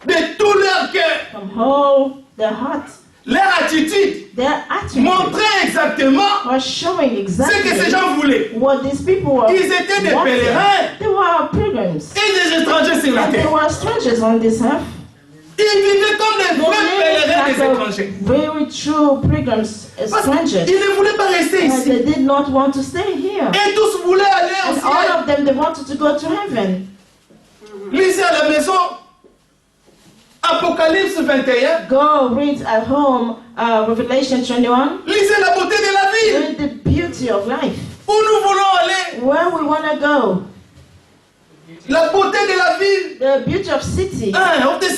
de tout leur cœur. from whole their heart. Leur attitude Their attitude montrait exactement was showing ce exactly que ces gens voulaient. what these people were Ils étaient des wanting. pèlerins They were pilgrims. et des étrangers sur la And they terre. were strangers on this earth. Ils vivaient comme des They vrais lived pèlerins des like a étrangers. very true pilgrims, Parce strangers. qu'ils ne voulaient pas rester And ici. they did not want to stay here. Et tous voulaient aller au And all ciel. of them, they wanted to go to heaven. Lisez à la maison Apocalypse 21. Go read at home Revelation 21. Lisez la beauté de la ville. Read the beauty of life. Où nous voulons aller. Where we want to go. La beauté de la ville. The beauty of city. Of the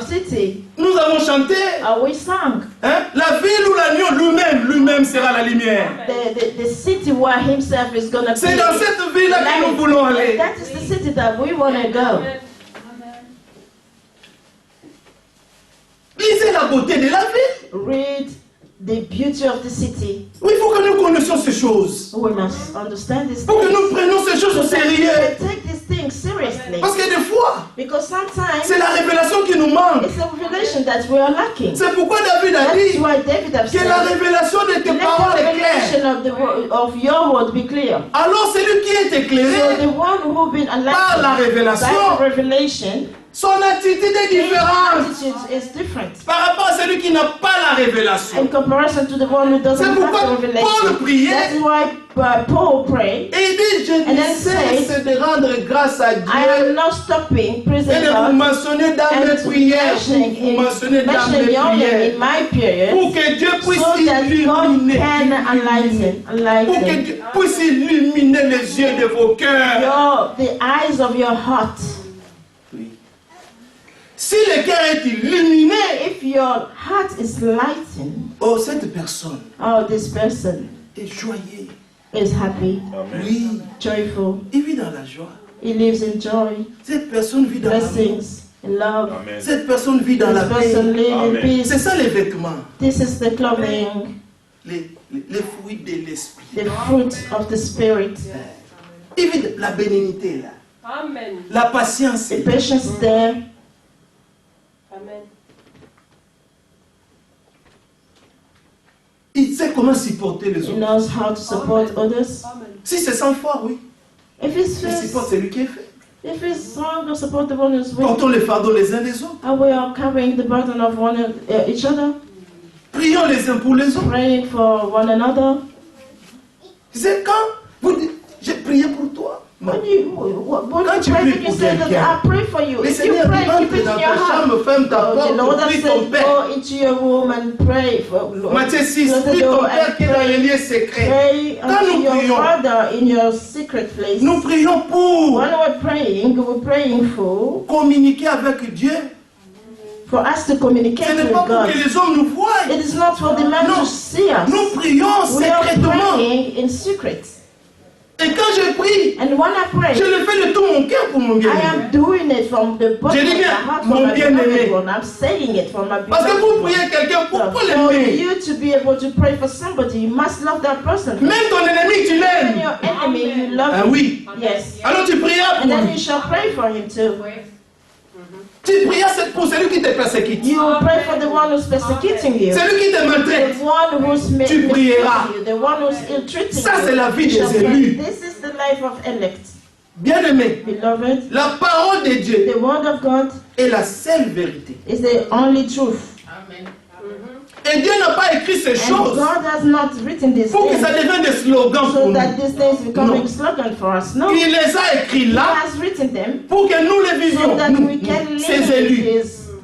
city. Nous avons chanté. We sang. La ville où l'agneau lui-même sera la lumière. The city where himself is going to be. C'est dans cette ville-là que nous voulons aller. That is the city that we want to go. beauté de la ville. Read the beauty of the city. Oui, il faut que nous connaissions ces choses. We must understand these Il faut que nous things. prenions ces choses au So that we sérieux. can take these things seriously. Parce que des fois, Because sometimes c'est la révélation qui nous manque. it's the revelation that we are lacking. C'est pourquoi David a That's dit why David has que said, la révélation de tes let paroles the est claire. revelation of your word be clear. Alors celui qui est So éclairé the one who been par la enlightened by révélation, the revelation, son attitude est his différente attitude is different par rapport à celui qui n'a pas la révélation. in comparison to the one who doesn't C'est have pourquoi the Paul revelation. priait. That's why Paul prayed, Et il dit, je And ne then cesse says, de rendre grâce à I Dieu am not stopping et praising de vous God mentionner dans and mes to prières, mentioning vous mentionner dans mentioning mes your name prières, in my period, pour que Dieu puisse so that God illuminer, can pour que enlighten Dieu puisse illuminer les yeux de vos cœurs. the eyes of your heart. Oui. Si le cœur est illuminé, If your heart is lightened, oh, cette personne oh, this person est joyeuse. is happy, Oui, joyful. il vit dans la joie. He lives in joy, Cette personne vit dans l'amour. blessings, in love. Cette personne vit dans This la person paix. lives in Amen. peace. C'est ça les vêtements, This is the clothing, les fruits de l'esprit. the fruit of the Spirit. Il vit la bénignité là, Amen. la patience. The patience there. Amen. Il sait comment supporter les He autres. knows how to support others. Amen. Si c'est sans foi, oui. If he's Il supporte celui qui est fait. if he's strong, to support the one who's weak. Portons les fardeaux les uns les autres. And we are carrying the burden of each other, Prions les uns pour les autres. praying for one another. C'est quand vous dites, j'ai prié pour toi. Non. When you Quand tu pray, pries then you pour say that quelqu'un, I pray for you. Le If you Seigneur pray, dit, keep entre it dans in your ta heart. chambre, ferme ta The porte, Lord has prie ton said, Père. go into your room and pray for Matthieu 6, close the prie ton door Père and qui est dans les lieux secrets. Pray Quand nous unto your prions, Father in your secret place. nous prions pour When we're praying for communiquer avec Dieu. us to Ce communicate n'est with pas pour God. que les hommes nous voient. It is not for the man Non. to see us. Nous prions We are secrètement. praying in secret. Et quand je prie, And when I pray, je le fais de tout mon cœur pour mon I bien-aimé. am doing it from the bottom Je dis of bien, my heart mon for my bien-aimé. beloved one. I'm saying it for my Parce que beloved pour one. prier quelqu'un, pourquoi For l'aimer? you to be able to pray for somebody, you must love that person. Même ton ennemi, tu Even l'aimes. your enemy, you love Ah him. oui. Yes. Alors tu prieras And pour then lui. you shall pray for him too. Tu prieras pour celui qui te persécute. You will pray for the one who's persecuting you. Celui qui te The maltraite. one who's Tu prieras. you, the one who's ill-treating Ça, c'est you. la vie You shall des pray. élus. This is the life of elect. Bien-aimé, Beloved, la parole de Dieu the word of God est la seule vérité. is the only truth. Et Dieu n'a pas écrit ces And choses God has not written these pour que things ça devienne des slogans pour so nous. that these things becoming Non. slogan for us. No, He Il les a écrits là has written them pour que nous les so vivions, that we can nous, ces live élus.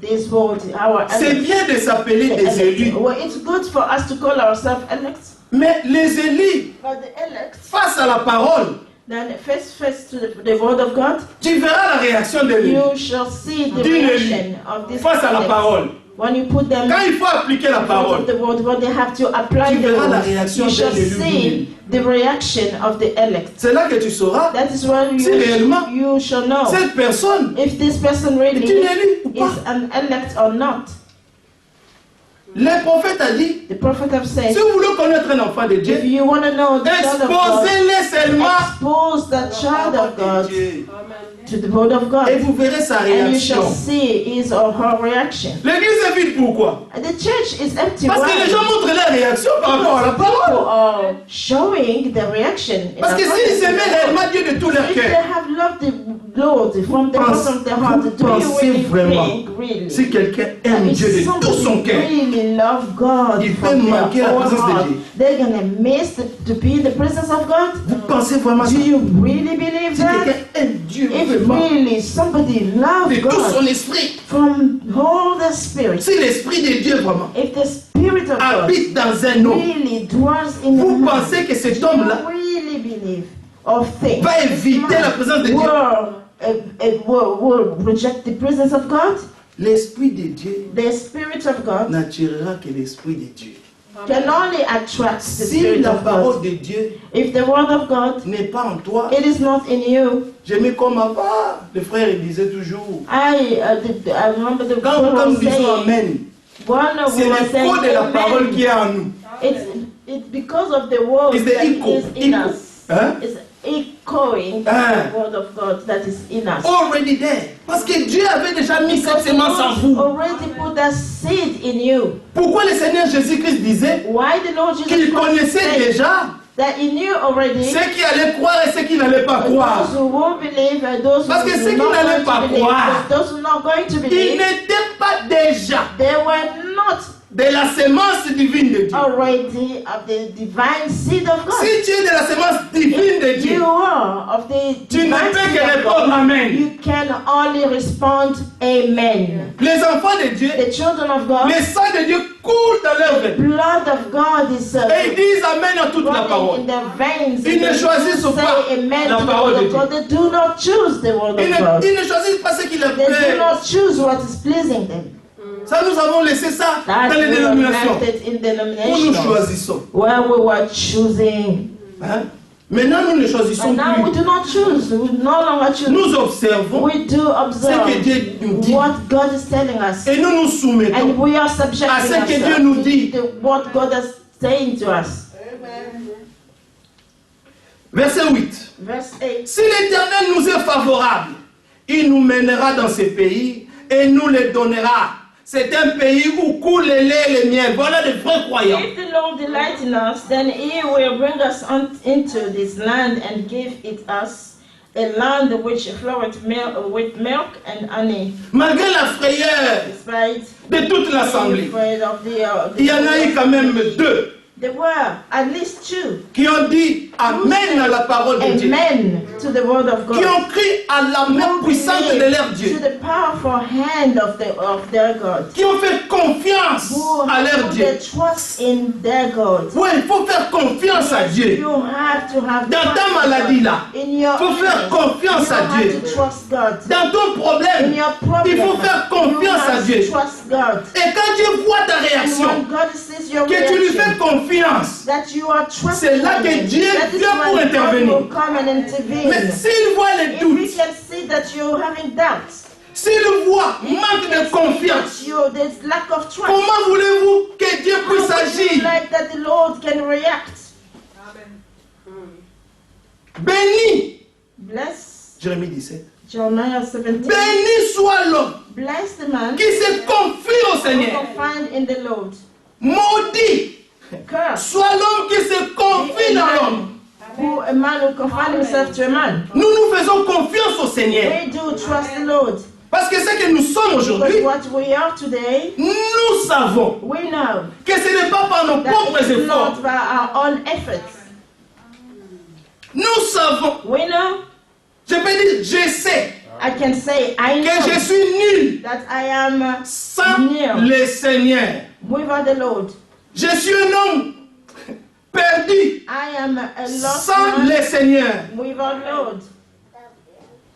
this world, our C'est elect. bien de s'appeler The des elect. élus. Well, it's good for us to call ourselves elect, Mais les élus, but the elect, face à la parole, then face to the word of God, tu verras la réaction de l'élu. you shall see the D'une reaction of this Face à la elect. parole. When you put them Quand il faut appliquer la in front parole, of the word, when they have to apply tu the verras la word, réaction you shall d'un élu see the reaction of the elect. c'est là que tu sauras That is when si réellement you shall know cette personne if this person est really une élue ou is pas. an elect or not. Le prophète a dit, The prophet have said, si vous voulez connaître un enfant de if Dieu, you want to know the child of God, exposez-les seulement expose the child of God Dieu. to the word of Et God, vous verrez sa and you shall réaction. see his or her reaction. L'église est vide, pourquoi? And the church is empty. Parce que Why? les gens montrent leur réaction par rapport à la People parole. are showing the reaction. in Parce que accordance s'ils to aimaient the word. réellement Dieu de tout leur If they cœur, have loved the Lord from the Pense- bottom of their heart, vous do you pensez really vraiment think, really? si quelqu'un that aime if Dieu de tout son somebody cœur, really love God il peut from manquer la their whole présence de heart, Dieu. they're gonna miss to be in the presence of God? vous pensez vraiment Do ça? you really believe Si that? quelqu'un aime Dieu If vraiment really somebody loves de tout son God esprit, from all the spirit, si l'esprit de Dieu vraiment if the spirit of God habite dans un homme, really dwells in a vous man, pensez que cet do homme-là you really believe or think va this éviter man la présence de Dieu? will reject the presence of God? L'esprit de Dieu The spirit of God n'attirera que l'esprit de Dieu. can only attract the Si spirit la of parole God. de Dieu If the word of God, n'est pas en toi, it is not in you. j'aimais comme avant, le frère il disait toujours, I remember the quand Lord nous disons saying, Amen, One of C'est them was l'écho de la saying, parole amen. qui est en nous. It's because of the word It's the that echo. is in Echo. us. Hein? It's echoing Ah. the word of God that is in us. Already there. Parce que Dieu avait déjà mis cette Because semence en God vous. already put that seed in you. Pourquoi le Seigneur Jésus-Christ disait Why the Lord Jesus qu'il Christ connaissait said déjà that he knew already ceux qui allaient croire et ceux qui n'allaient pas croire. those who won't believe and those Parce que who ceux qui are not n'allaient going pas to believe, croire, those who are not going to Ils believe, n'étaient pas déjà they were not de la semence divine de Dieu. already of the divine seed of God. Si tu es de la semence divine de If Dieu, you are of the tu ne divine peux seed que of répondre God, Amen. you can only respond Amen. Les enfants de Dieu, The children of God, le sang de Dieu coule dans leur the veine. blood of God is Et ils disent Amen à toute la running parole. in their veins. Ils ne They choisissent say pas amen la to the parole word de of God. They do not choose the word of God. Ils ne choisissent pas ce qui leur They do plaît. not choose what is pleasing them. Ça, nous avons laissé ça That dans les we have dénominations. left it in Où nous denominations choisissons. where we were choosing. Hein? Maintenant, nous ne choisissons And now we plus. do not choose. We no longer choose. Nous observons We do observe ce que Dieu nous dit. what God is telling us. Et nous nous soumettons. And we are subjecting à ce que Dieu ourselves nous dit. to what God is saying to us. Verset 8. Verse 8. Si l'Éternel nous est favorable, il nous mènera dans ces pays et nous les donnera. C'est un pays où coule le lait et le miel. Voilà de vrais croyants. If the Lord delight in us, then He will bring us into this land and give it us, a land which floweth with milk and honey. Malgré la frayeur Despite de toute being l'assemblée, afraid of il y en a eu quand même deux There were at least two. qui ont dit Amen à la parole de Dieu. Amen to the word of God. Qui ont cru à la main puissante de leur To Dieu. the powerful hand of their God. Qui ont fait confiance Who à leur put Dieu. their trust in their God. Oui, il faut faire confiance à Dieu. You have to have Dans trust ta in maladie God. là, In your il faut faire illness, confiance you à have Dieu. to trust God. Dans ton In problème, your problem, il faut faire confiance you à have Dieu. to trust God. Et quand Dieu voit ta And réaction, when God sees your que tu lui fais reaction, confiance, that you are trusting c'est là que Him, Dieu that is vient pour when God intervenir. will come and intervene. Mais s'il voit les If doutes, we can see that you're having doubts, s'il voit if we manque can de see confiance, that there's lack of trust, comment voulez-vous que Dieu how puisse would you agir? like that the Lord can react? Béni, Bless Jérémie 17. Jeremiah 17. Béni soit l'homme Bless the man qui se confie au who Seigneur. confide in the Lord. Maudit Curse soit l'homme qui se confie dans l'homme. a man who confide himself to a man. Nous nous faisons confiance au Seigneur. We do trust the Lord. Parce que ce que nous sommes Because aujourd'hui, what we are today, nous savons we know que ce n'est pas par nos that propres it's efforts. not by our own efforts. Nous savons, We know, je peux dire, je sais I can say, I que je know suis nul that I am sans nil le Seigneur. without the Lord. Je suis un homme perdu I am a lost sans man le Seigneur. without Lord.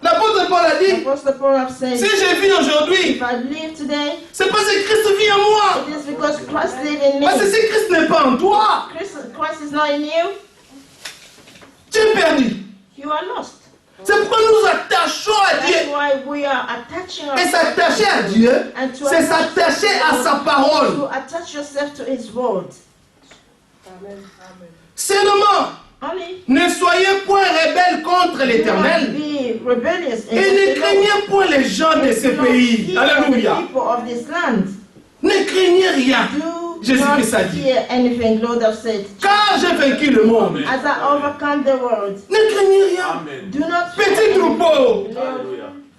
L'apôtre Paul a dit, Apostle Paul have said, si je vis aujourd'hui, if I live today, c'est parce que Christ vit en moi. it is because Christ lives in Parce que me. si Christ n'est pas en toi, Christ is not in you, tu es perdu. you are lost. C'est pourquoi nous attachons à That's Dieu. why we are attaching Et ourselves s'attacher à Dieu, and to c'est s'attacher à sa parole. to attach yourself to His word. Seulement, Only ne soyez point rebelles contre do not l'Éternel be rebellious et ne against the craignez Lord. point les gens de ce Do not pays. fear Alléluia. the people of this land. Ne craignez rien. Do Jésus-Christ a not dit. fear anything, Lord have said. Car j'ai vaincu le monde. As I overcome the world, Ne craignez rien. do not fear Petit troupeau,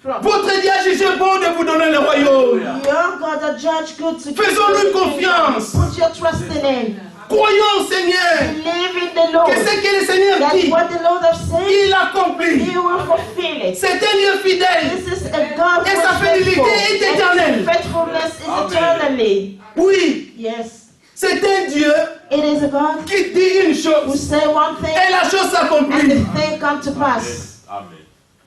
from votre Dieu a jugé bon de vous donner le royaume. your God, a judge good to Faisons-lui confiance. Put your trust in Him. Croyons au Seigneur. Believe in the Lord. Que ce que le Seigneur That dit, what the Lord has said, il accomplit. He will fulfill it. C'est un Dieu fidèle. This is a God Et who sa is fidélité faithful. est And éternelle. His faithfulness is eternally. Oui, Yes. c'est un Dieu It is a God qui dit une who chose say one thing et la chose and the s'accomplit. thing come to pass.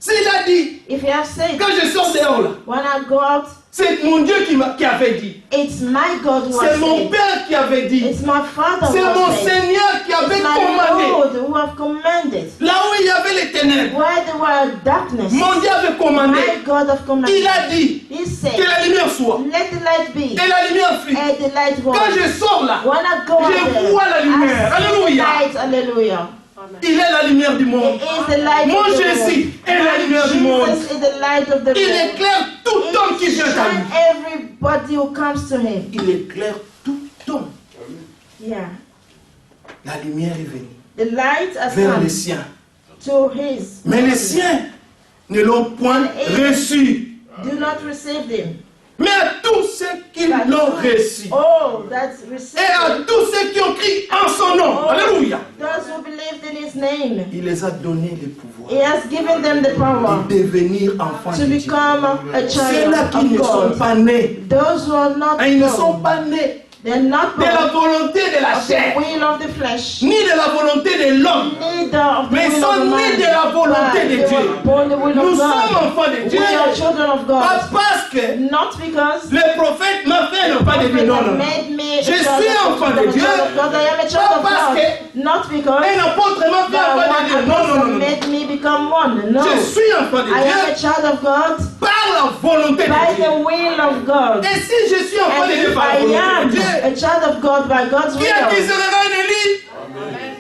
S'il a dit, If you have said, quand je sors dehors là, when I go out, c'est mon Dieu qui avait dit. it's my God who C'est has mon said. Père qui avait dit. It's my Father C'est who mon has said. Seigneur qui avait It's my commandé. Lord who have commanded. Là où il y avait les ténèbres, Where there were darkness, mon Dieu avait commandé. my God have commanded. Il a dit He que said, la lumière soit. let the light be, Et la lumière fut. and the light was. Quand je sors là, When I go je out there, vois la lumière. I see the Alléluia. light. Hallelujah. Il est la lumière du monde. It is the light Mon of the Jésus world. est la lumière du monde. Jesus is the light of the Il world. éclaire tout homme qui It vient à shines lui. everybody who comes to him. Il éclaire tout homme. Yeah. La lumière est venue The light has vers come les siens. to his. Mais les siens ne l'ont point reçu. Do not receive them. Mais à tous ceux qui l'ont reçu. Oh, that's received. Et à tous ceux qui ont crié en son nom. Alléluia. Those who believed in his name. Il les a donné le pouvoir He has given them the power de devenir enfants to de Dieu. become a child Ceux-là qui of ne sont God. pas nés. Those who are not Et ils ne sont born, pas nés they're not de la born volonté de la of the chair, will of the flesh, ni de la volonté de l'homme. neither of the Mais ils will of sont the nés man, de la volonté but de they Dieu. were born the will Nous of sommes God. enfants de We Dieu. are children of God. Pas parce que Not because le prophète m'a fait un pas de Dieu. prophet Non, has non. made me a Je child suis of enfant God. de I'm a Dieu. child of God. I am a child Pas of parce God. que Not because un apôtre m'a fait un the pas one de Dieu. Non, non, non, apostle non. made me become one. No. Je suis enfant de I am a Dieu child of God par la volonté by de Dieu. the will of God. Et si je suis enfant And de Dieu if par la I volonté de am Dieu, a child of God by God's qui will, accusera un élu?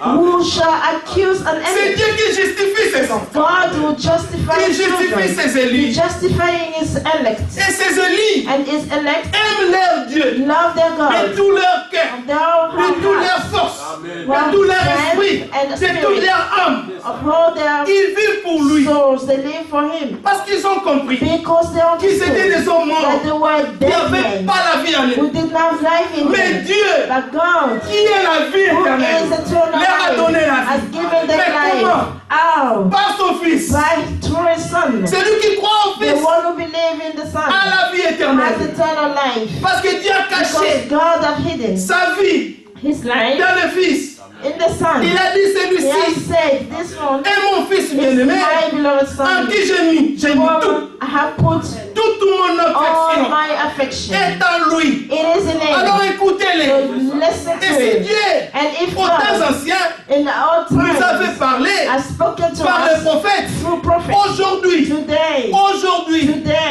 who shall accuse an C'est enemy? Dieu qui justifie ses enfants. God will justify Il his justifie children. ses He's élus. justifying his elect. Et ses élus And his elect aiment leur Dieu love their de God. tout leur cœur, Of their whole de toute leur heart, force, Well, de tout leur strength esprit, and de spirit. toute leur âme. of all their Ils vivent pour lui souls, they live for him. parce qu'ils ont compris Because they qu'ils étaient des understood hommes morts that they were qui dead n'avaient men pas la vie en who eux. did not have life in Mais them. Dieu, But God, qui est la vie who éternelle, is eternal leur a donné life, la has vie. given them Mais life. comment? How? Par son Fils. By through his Son. Celui qui croit au The Fils one who believes in the Son a la vie has éternelle. eternal life. Parce que Dieu a Because caché God has hidden sa vie his life dans le Fils. in the Son. Il a dit He has celui-ci said, this one est mon Fils is bien-aimé my beloved en Son. qui j'ai mis tout. Whom I have put Toute mon all affection my affection. est en lui. It is in him. Alors écoutez-les. So listen Et to si him. Dieu, And if aux temps God, anciens, in the old nous avait times, parlé has spoken to par les us prophètes, through prophets, aujourd'hui, today,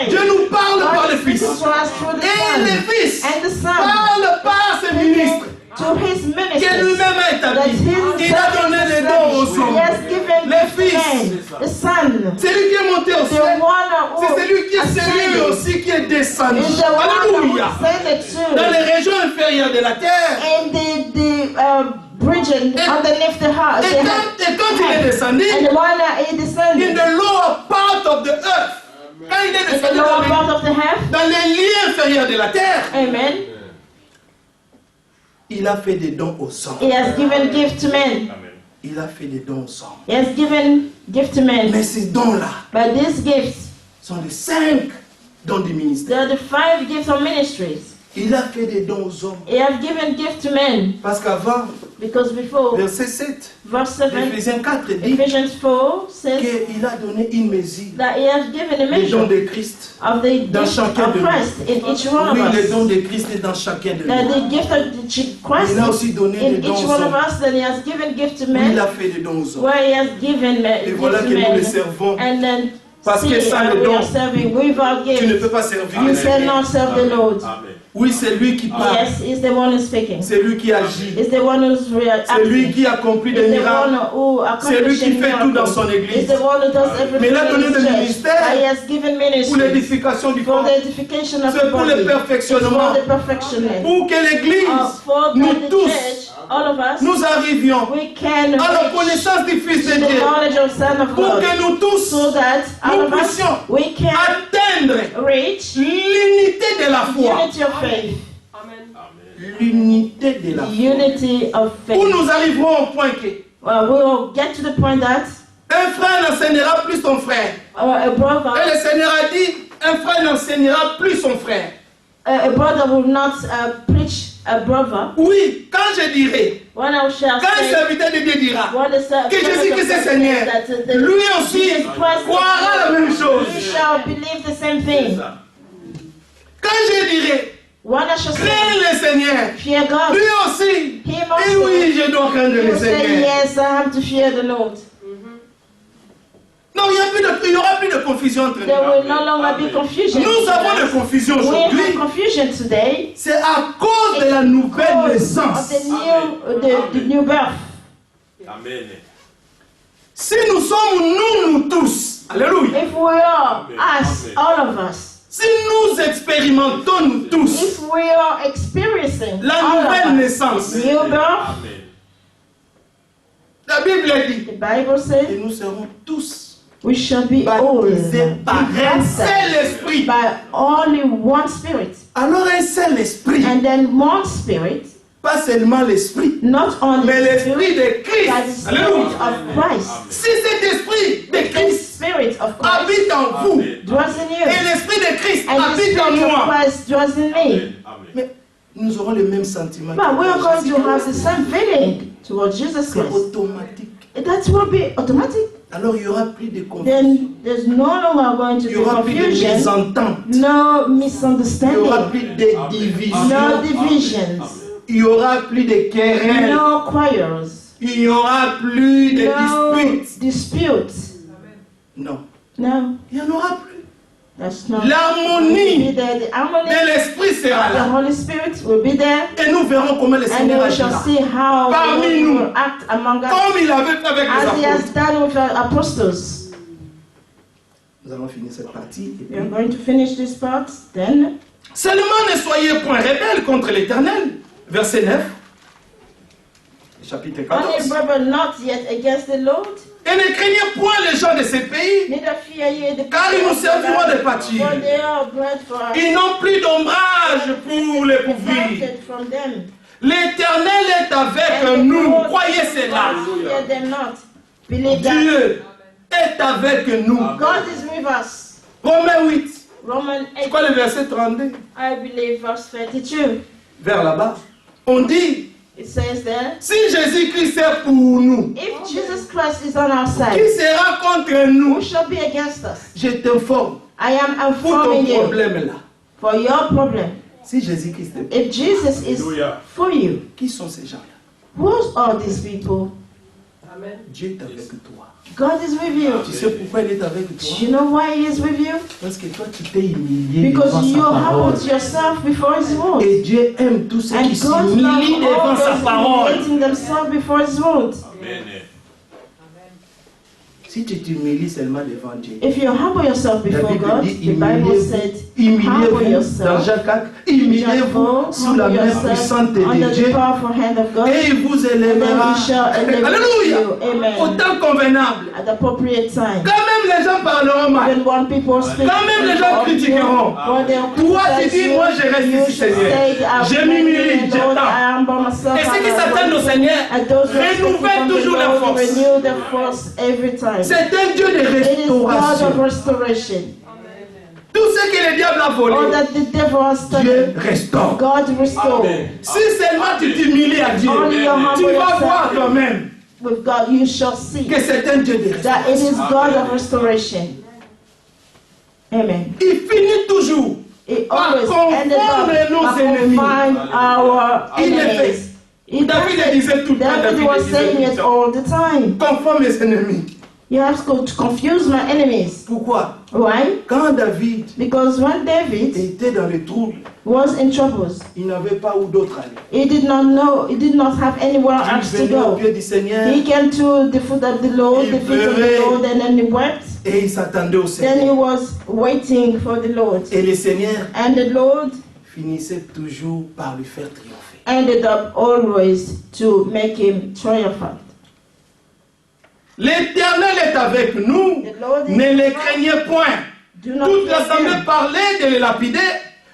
Dieu nous parle par God le is speaking Fils. to us through the Et le Son. Fils And the Son, parle par ses ministres to his que ministers, lui-même a that établi. his Il a donné les dons aux He hommes. has given Les the fils. man, the Son, C'est lui qui est monté au the ciel. one who C'est celui qui est celui ascended, aussi qui est descendu. is the one Alléluia. who ascended Dans to les régions inférieures de la terre. in the region underneath the heart. Et quand il est descendu, And the one that he in descended the lower part of the earth, quand il est in the descendu lower part of the heaven. dans les lieux inférieurs de la terre, Amen. il a fait des dons aux hommes. He has given gift to men. Il a fait des dons aux hommes. He has given gift to men. Mais ces dons-là But these gifts, sont les 5 dons du they ministère. are the 5 gifts of ministries. Il a fait des dons aux hommes. He has given gift to men. Parce qu'avant, Because before, verset 7, verse 7, Éphésiens 4 dit Ephesians 4 says qu'il a donné une mesure that he has given a des dons measure de Christ. of the Dans gift chacun of de nous. Christ in each one of Oui, les dons us. de Christ est dans chacun de That nous. the gift of Christ Il a aussi donné in des dons each aux one of hommes. us, that he has given gift to Il men, a fait des dons aux hommes. where he has given Et gift voilà to que nous les men. servons. And then Parce que see, sans we les dons, are serving without tu ne gifts. peux pas servir. You cannot serve the Lord. Oui, c'est lui qui parle. Yes, he's the one who's speaking. C'est lui qui agit. He's the one who's C'est lui acting. qui accomplit He's des the miracles. one who C'est lui qui accomplishes fait tout dans miracles. son He's église. the one who does everything Mais il a donné in des his church. ministères But he has given Pour ministry l'édification du for corps. the edification of C'est the pour le body. perfectionnement. For the perfectionment. Pour que l'église, For nous the tous, church, all of us, nous arrivions we can à la reach connaissance du Fils de the Dieu. knowledge of Son of Pour God. que nous tous So that all of us, puissions we can atteindre reach l'unité de la foi. unity of faith. L'unité de la foi. Unity of Où faith. nous arriverons au point que We will get to the point that un frère n'enseignera plus son frère. a brother Et le Seigneur a dit, un frère n'enseignera plus son frère. a brother will not preach a brother, Oui, quand je dirai, when I shall quand le say, serviteur de Dieu dira what the que Jésus-Christ est Seigneur, lui aussi croira la même chose. you shall believe the same thing. Quand je dirai, When I shall say, crains le Seigneur, fear God, lui aussi, he et oui, must je dois craindre say, le you say, Seigneur. yes, I have to fear the Lord. Non, il n'y aura plus de confusion entre There nous. will no longer be confusion. Nous avons de confusion We have aujourd'hui. confusion today C'est à cause de la nouvelle of naissance. the new birth. Amen. Si nous sommes nous tous, alléluia, If we are, us, all of us, si nous expérimentons nous tous if we are experiencing la all nouvelle of us, naissance, new birth, Amen. la Bible dit the Bible que says nous serons tous we shall be all baptisés par un seul esprit. by only one spirit. Alors un seul esprit, And then one spirit, pas seulement l'esprit, not only mais the l'esprit spirit, de but the Christ. spirit Alléluia. of Christ. Si cet esprit de The Christ spirit of Christ habite en vous, dwells in et you. l'esprit de Christ And the habite en spirit of moi, Christ dwells in me. mais nous aurons les mêmes sentiments. But we are que going Jésus. to have the same feeling towards Jesus C'est Christ. automatique. That will be automatic. Alors il n'y aura plus de confusion. Then there's no longer going to Il be n'y aura plus de confusion, mésentente. no Il n'y aura misunderstanding, plus de division. no divisions, Il n'y aura plus de querelles. no quarrels, Il n'y aura plus de no disputes. disputes. Non, No, il n'y en aura plus. that's not. L'harmonie Will be there. The harmony de l'esprit sera of the là. Holy Spirit will be there, Et nous verrons comment le and Seigneur we shall agira. see how the Parmi Lord nous. will act among us Comme il avait fait avec les as He has apôtres. done with the apostles. Nous allons finir cette partie. Et We are puis, going to finish this part. Then, seulement ne soyez point rebelles contre l'Éternel. Verset 9. Chapitre only 14. brother not yet against the Lord. Et ne craignez point les gens de ces pays, Neither fear ye the car ils nous serviront de for pâture. they are bread for us. Ils n'ont plus d'ombrage pour les couvrir. Departed from them. L'Éternel est avec And the nous. Lord Croyez is cela. with us, fear them not. Believe that Dieu est avec nous. God is with us. Romains 8. Romans C'est 8, quoi le verset 32? I believe, verse 32. Vers là-bas. On dit, It says there, si Jésus-Christ est pour nous, if Jesus Christ is on our qui side, sera contre nous? who shall be against us? Je t'informe I am pour ton informing you problème là. for your problem. Si Jésus-Christ est pour If Jesus is Alléluia. for you, qui sont ces gens-là? who are these people? Amen. Dieu est avec toi. God is with you. Tu sais pourquoi il est avec Do toi? you know why He is with you? Parce que toi, tu t'es humilié devant Because you sa parole. humbled yourself before His word. Et Dieu aime tous ceux And qui God s'humilient loves devant all sa those parole. humiliating themselves before His word. Amen. Si tu t'humilies seulement devant Dieu. If you humble yourself La before Bible God, dit, the Bible said, humiliez-vous humble dans yourself. Jacques 4, humiliez-vous sous la main puissante de under the Dieu powerful hand of God, et il vous and then élèvera. He shall elevate Alléluia. you. Amen. Au temps convenable. At the appropriate time. Quand même les gens parleront mal. Even when people speak, Quand même les gens of you, critiqueront. when they Toi tu criticize dis, you, moi je reste you ici should Seigneur. say, I Je will m'humilie, be Lord, I j'attends. am by myself. Et ceux and qui I s'attendent au wait. Seigneur, And those who are expecting renouvellent from the toujours la Lord force. renew their force every time. C'est un Dieu de It is God of restauration. restoration. Tout ce que le diable a volé, All that the devil has Dieu stolen, restaure. God restore. Si seulement tu t'humilies à Dieu, Only you humble tu vas voir yourself toi-même with God, you shall see que c'est un Dieu de that it restauration. is God of restoration. Amen. Il finit toujours It par always ended confondre up nos by ennemis. find our Il le enemies. fait. David le disait tout le temps. David was saying it all the time. Confonds mes ennemis. You have to confuse my enemies. Pourquoi? Why? Quand David Because when David était dans les troubles, was in troubles, il n'avait pas où d'autre aller. he did not know, he did not have anywhere Il else to venait au go. pied du Seigneur He came to the foot of the Lord, Il the feet of pleurait. the Lord, and then he wept. et il s'attendait au Then he Seigneur. was waiting for the Lord. Et le Seigneur And the Lord finissait toujours par lui faire triompher. ended up always to make him triumphant. L'Éternel est avec nous. The Lord is Ne les with us. craignez point. Do not Toute fear l'assemblée them. parlait de les lapider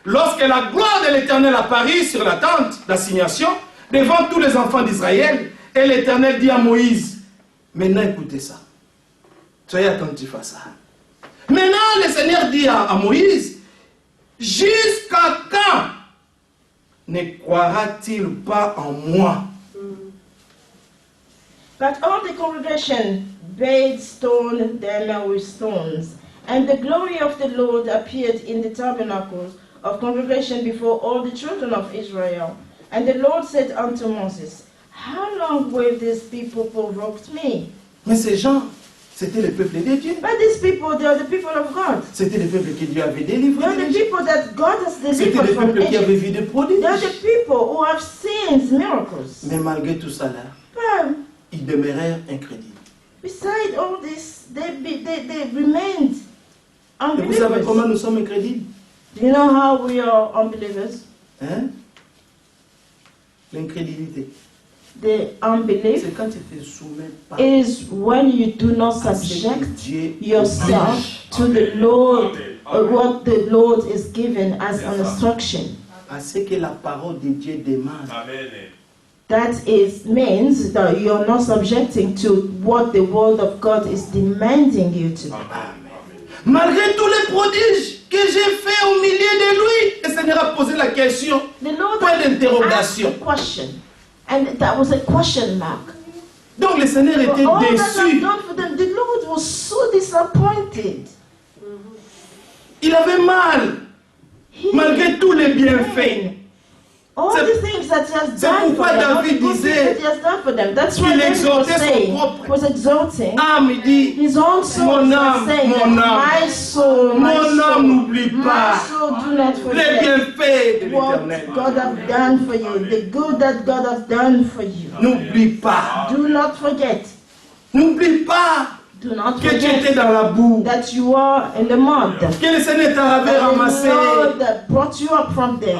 lorsque la gloire de l'Éternel apparut sur la tente d'assignation devant tous les enfants d'Israël. Et l'Éternel dit à Moïse, maintenant écoutez ça. Soyez attentifs à ça. Maintenant le Seigneur dit à Moïse, jusqu'à quand ne croira-t-il pas en moi? But all the congregation bade stone them with stones. And the glory of the Lord appeared in the tabernacle of congregation before all the children of Israel. And the Lord said unto Moses, How long will these people provoke me? Mais ces gens, c'était le peuple de Dieu. But these people, they are the people of God. C'était le peuple que Dieu avait They délivré. are the people that God has C'était delivered le from peuple qui avait Egypt. vu des prodiges. They are the people who have seen miracles. Mais malgré tout ça là, But ils demeurèrent incrédules. beside all this, they remained Et vous savez comment unbelievers. nous sommes incrédules? Do you know how we are unbelievers? Hein? L'incrédulité, The unbelief c'est quand tu ne te soumets pas is when you do not à ce que subject Dieu yourself to the Lord, what the Lord is given as an instruction. à ce que la parole de Dieu demande. That means that you're not subjecting to what the word of God is demanding you to do. Malgré tous les prodiges que j'ai fait au milieu de lui, le Seigneur a posé la question. The Lord Point asked d'interrogation. a question, and that was a question mark. Donc le Seigneur était For all that I've déçu. done for them, the Lord was so disappointed. Il avait mal, He malgré tous les bienfaits. all C'est- the things that he has c'est done for pourquoi them, all the David good things disait that he has done for them. That's qu'il why David was exhortait son saying, propre was exalting âme, il dit, his own soul. Mon was âme, saying mon that âme, my soul, mon âme, n'oublie my pas soul, do not les forget bienfaits de what l'Éternel. God have done for you, the good that God has done for you. N'oublie pas, Do not forget. n'oublie pas Do not que tu étais forget dans la boue, that you are in the mud. que le Seigneur t'avait That ramassé. the Lord that brought you up from there,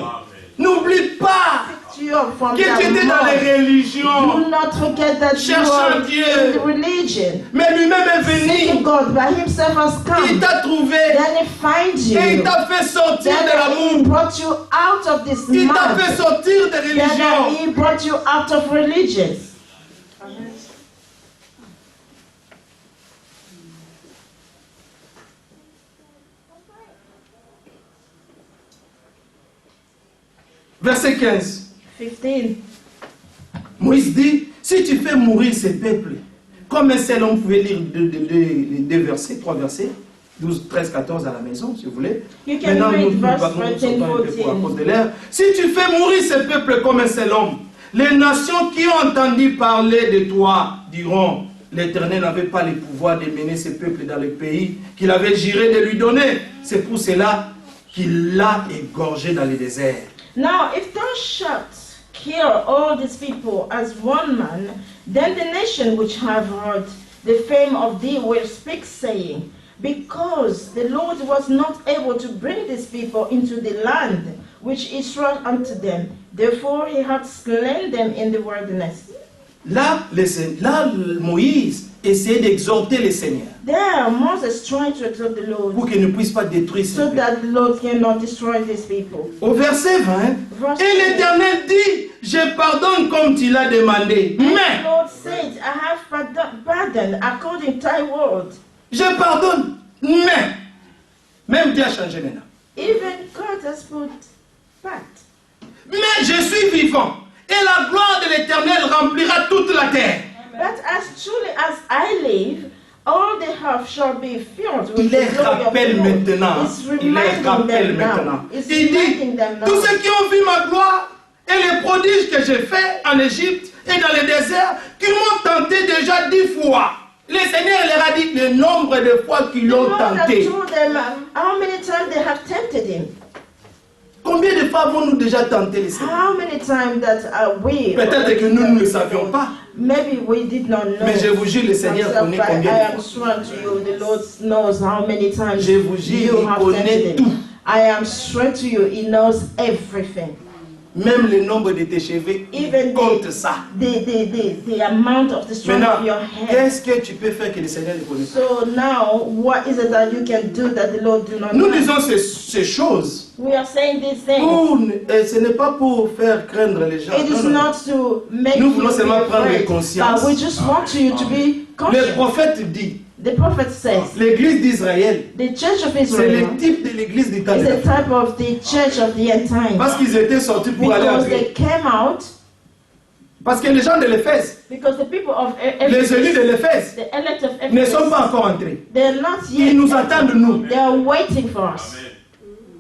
N'oublie pas picked you up from que tu that étais dans les mud. religions, Do not forget that you Cherchant are Dieu. in the religion. mais lui-même est Seeking venu, God by himself has il come. t'a trouvé Then he finds et il you. t'a fait sortir de Then la he boue, brought you out of this il t'a fait mud. sortir des Then religions. he brought you out of religion. Verset 15. 15. Moïse dit, si tu fais mourir ce peuple, comme un seul homme, vous pouvez lire les deux versets, 3 versets, 12, 13, 14 à la maison, si vous voulez. You can Maintenant, read nous verse sommes 13, un peu pour à 14. cause de l'air. Si tu fais mourir ce peuple comme un seul homme, les nations qui ont entendu parler de toi diront, l'Éternel n'avait pas le pouvoir de mener ce peuple dans le pays qu'il avait juré de lui donner. C'est pour cela qu'il l'a égorgé dans le désert. Now, if thou shalt kill all these people as one man, then the nation which have heard the fame of thee will speak, saying, Because the Lord was not able to bring these people into the land which he swore unto them, therefore he hath slain them in the wilderness. Là, Moïse essayait d'exhorter le Seigneur There, Moses tried to exhort the Lord pour qu'il ne puisse pas détruire ce so peuple. that the Lord cannot destroy these people. Au verset 20, Verse et l'Éternel dit, je pardonne comme tu l'as demandé, The mais Lord said, I have pardoned according to thy word. je pardonne, mais, même Dieu a changé maintenant. Even God has put back. Mais je suis vivant, et la gloire de l'Éternel remplira toute la terre. But as truly as I live, all the earth shall be filled with Il les the glory of the rappelle Lord. maintenant. It's Il les reminding rappelle them maintenant. now. It's Il dit, reminding them now. tous ceux qui ont vu ma gloire et les prodiges que j'ai faits en Égypte et dans le désert, qui m'ont tenté déjà 10 fois. Le Seigneur leur a dit le nombre de fois qu'ils The l'ont Lord had tenté. told them how many times they have tempted him. Combien de fois avons-nous déjà tenté le Seigneur? How many times that we... Peut-être que nous ne le savions pas. Maybe we did not know. Mais je vous jure, le Seigneur Myself, connaît but combien I de am fois. sworn to you, the Lord knows how many times Je vous jure, you il have connaît tempted tout. him. I am sworn to you, he knows everything. Même le nombre de tes cheveux, il Even compte ça. the amount of the strength Maintenant, of your hair. qu'est-ce que tu peux faire que le Seigneur ne connaisse pas? So now, what is it that you can do that the Lord do not Nous know? disons ces choses. We are saying these things. Ce n'est pas pour faire craindre les gens. It is Non, non. not to make Nous you voulons be seulement prendre afraid, conscience. but we just want you to be Le conscious. prophète dit, The prophet says, l'église d'Israël, the church of c'est Israel le type de l'église du temps de is la the fin. type of the church of the end time. Parce qu'ils étaient sortis pour aller en Because they Grèce. came out, Parce que les gens de l'Éphèse, because the people of les élus de l'Éphèse, the elect of ne sont Ephesus, pas encore entrés. they're not yet. Ils nous attendent, nous. They are waiting for us.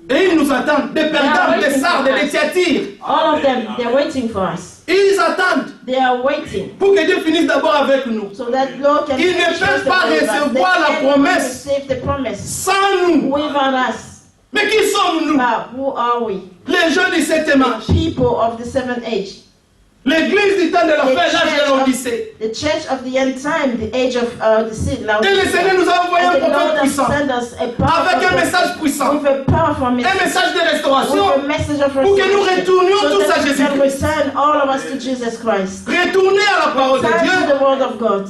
Et ils nous attendent. Des Pergames, des Sardes, des Thyatires. All of them, they're waiting for us. Ils attendent They are waiting pour que Dieu finisse d'abord avec nous. so that Lord can Ils ne finish peuvent us the pas deliverance. recevoir They la cannot promesse receive the promise sans nous. without us. Mais qui sommes-nous? But who are we? Les gens du 7e âge. People of the seventh age. L'église du temps de la The fin, l'âge de church l'Odyssée. the church of the end time, the age of the seed. Et le Seigneur nous a envoyé un And the Lord prophète has puissant. sent us a Avec powerful un message prophet puissant. with a powerful Un message. message de With restauration. a message of Pour que nous restoration, retournions so tous à that we can Jésus-Christ. return all of us to Jesus Christ. Retourner à la parole de Turn to Dieu the word of God.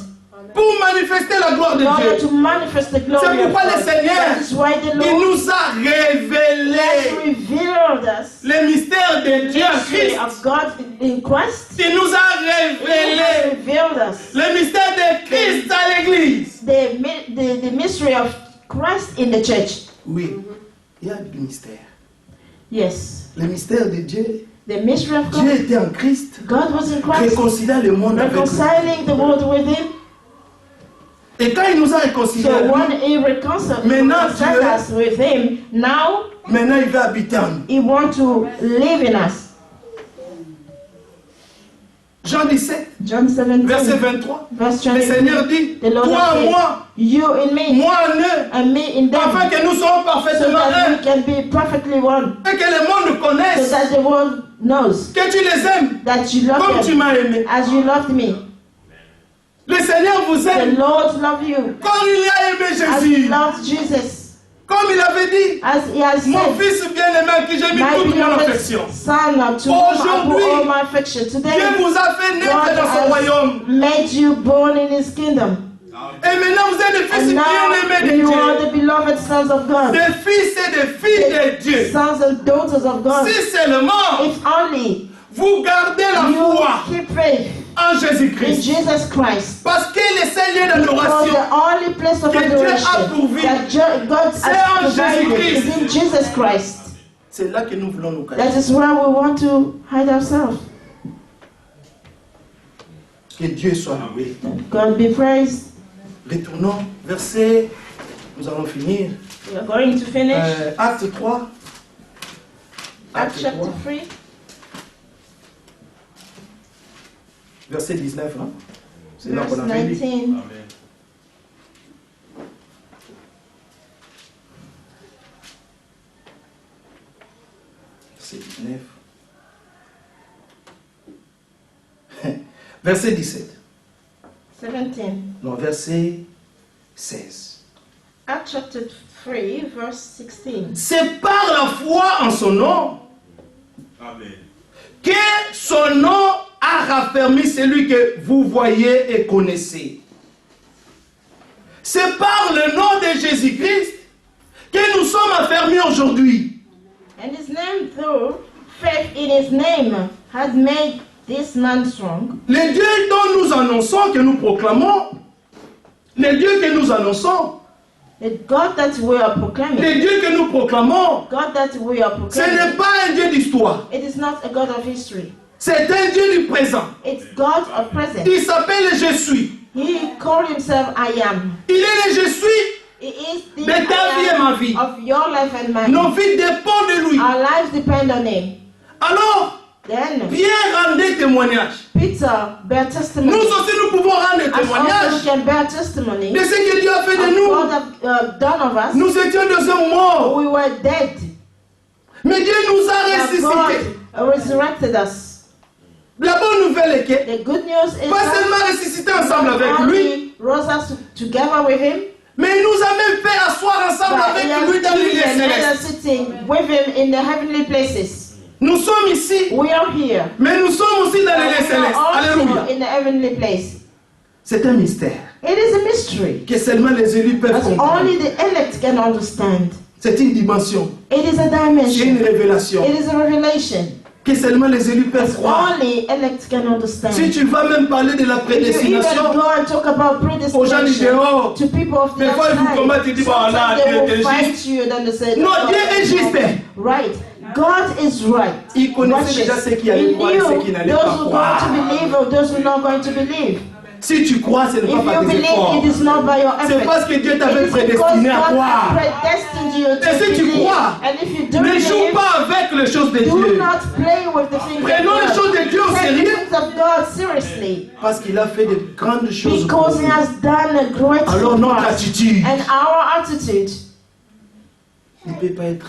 pour manifester la gloire de In order Dieu. to manifest the glory C'est of pourquoi le God. Seigneur, That is why the il Lord nous a has révélé revealed us les mystères de Dieu en mystery Christ. of God in Christ. Il nous a He has révélé revealed us les mystères de Christ à l'église. the mystery of Christ in the church. Oui, il y a du mystère. Yes. Le mystère de Dieu. The mystery of Dieu God. était en Christ, God was in Christ, réconciliant le monde avec lui. reconciling the world with Him. Et quand il nous a réconciliés, So when He reconciled Maintenant, Dieu- us with Him, now maintenant il va habiter en nous. He wants to live in us. Jean 17, John 17, verset 23. verse Le 23. Seigneur dit, The Lord toi en says, moi, you in me, moi en eux, and me in them, afin que nous soyons so parfaitement that we un, can be perfectly one, et que le monde so connaisse that the world knows que tu les aimes that you love comme tu them m'as aimé. as you loved me. Le Seigneur vous The aime Lord loved you comme il a aimé as He Jésus. loved Jesus, Comme il avait dit, as He has mon said, fils bien-aimé à qui j'ai mis my toute mon beloved affection. Son, to whom I Aujourd'hui, put all my affection. Dieu Today, vous a fait God naître dans son royaume. has made you born in His kingdom. Et maintenant vous êtes des fils And now bien-aimés de you are Dieu. the beloved sons of God, Des fils et des filles de Dieu. sons and daughters of God. Si seulement If only vous gardez la you foi keep faith en in Jésus-Christ. Jesus Christ. Parce que le seul lieu Because d'adoration, the only place of que Dieu a adoration pourvu, that God c'est en has provided Jésus-Christ. is in Jesus Christ. c'est là que nous voulons nous cacher. That is where we want to hide ourselves. Que Dieu soit loué. God be praised. Retournons, verset, nous allons finir. We are going to finish Acte 3. Acts chapter 3, Verset 19. Hein? C'est là verse qu'on avait dit. 19. Verset 19. Verset 17. 17. Non, verset 16. Acts chapter 3, verse 16. C'est par la foi en son nom que son nom a raffermi celui que vous voyez et connaissez. C'est par le nom de Jésus-Christ que nous sommes affermis aujourd'hui. And his name, through faith in his name, has made this man strong. Le Dieu dont nous annonçons, que nous proclamons, le Dieu que nous annonçons, The God that we are proclaiming, le Dieu que nous proclamons, God that we are ce n'est proclaiming, pas un Dieu d'histoire. it is not a God of history. C'est un Dieu du présent. It's God of present. Il s'appelle le Je suis. He called himself I am. Il est le Je suis. He is the De ta vie et ma vie. I am of your life and mine. Nos vies dépendent de lui. Our lives depend on him. Alors, Then Pierre rendait témoignage. Peter bear testimony. Nous aussi, nous pouvons rendre As also témoignage can bear testimony de ce que Dieu a fait de of nous. what have done of us. Nous étions dans un mort. We were dead. Mais Dieu nous a But ressuscités. God resurrected us. La bonne nouvelle est que, The good news is pas that seulement ressuscités ensemble avec not lui, only rose us together with him, mais il nous a même fait asseoir ensemble but he avec lui dans has les lieux even made us célestes. sitting with him in the heavenly places. Nous sommes ici, We are here. mais nous sommes aussi dans les lieux We are célestes. also Alléluia. in the heavenly place. C'est un mystère It is a mystery que seulement les élus peuvent that comprendre. only the elect can understand. C'est une dimension, It is a c'est une dimension. révélation It is a revelation que seulement les élus peuvent croire. Only elect can understand. Si tu vas même parler de la If you even prédestination, go and talk about aux gens du predestination dehors, to people of the des fois ils vous combattent, ils outside, disent, bon là, sometimes Dieu they will est fight juste. you, then they say, Non, God Dieu est is juste. right. God is right. Il connaissait Righteous. déjà ceux qui allaient He croire et ceux knew qui n'allaient those pas who are croire. going to believe or those who are not going to believe. Si tu crois, ce n'est If pas par you tes believe, efforts. it is not by your C'est effort. parce que Dieu It t'avait is because prédestiné à God croire. predestined you to Et si tu believe. crois, And if you do Ne joue believe, pas avec les choses de do Dieu. not play with the things Prenons of les God. choses de Dieu au Take the sérieux. things of God seriously. Parce qu'il a fait de grandes choses pour Because He nous. has done a great Alors thing for notre us. attitude And our attitude, ne peut pas être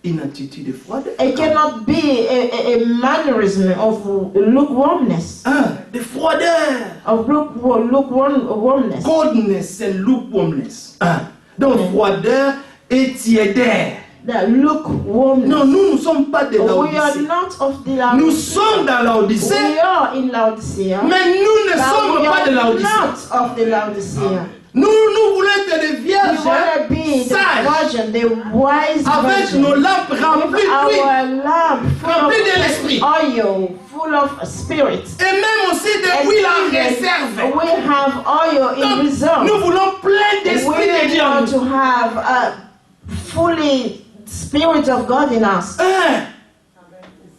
une attitude froide. it cannot be a mannerism of lukewarmness, De froideur. of lukewarmness. Coldness and lukewarmness. Donc froideur et tiédeur. The lukewarmness. Non, nous ne sommes pas de We are Laodicée. not of the Nous Laodicea. sommes dans Laodicée, We are in Laodicea. mais nous ne But sommes we pas de are Laodicée. not of the Laodicea. Nous voulons être des We vierges want to be the sages, virgin, the wise avec virgin, nos lampes remplies with d'huile. our lamp full Rempli de l'esprit. of oil, full of spirit. Et même aussi de And l'huile en even réserve. we have oil in Donc, reserve. nous voulons plein d'esprit de We Dieu en want nous. to have a fully spirit of God in us.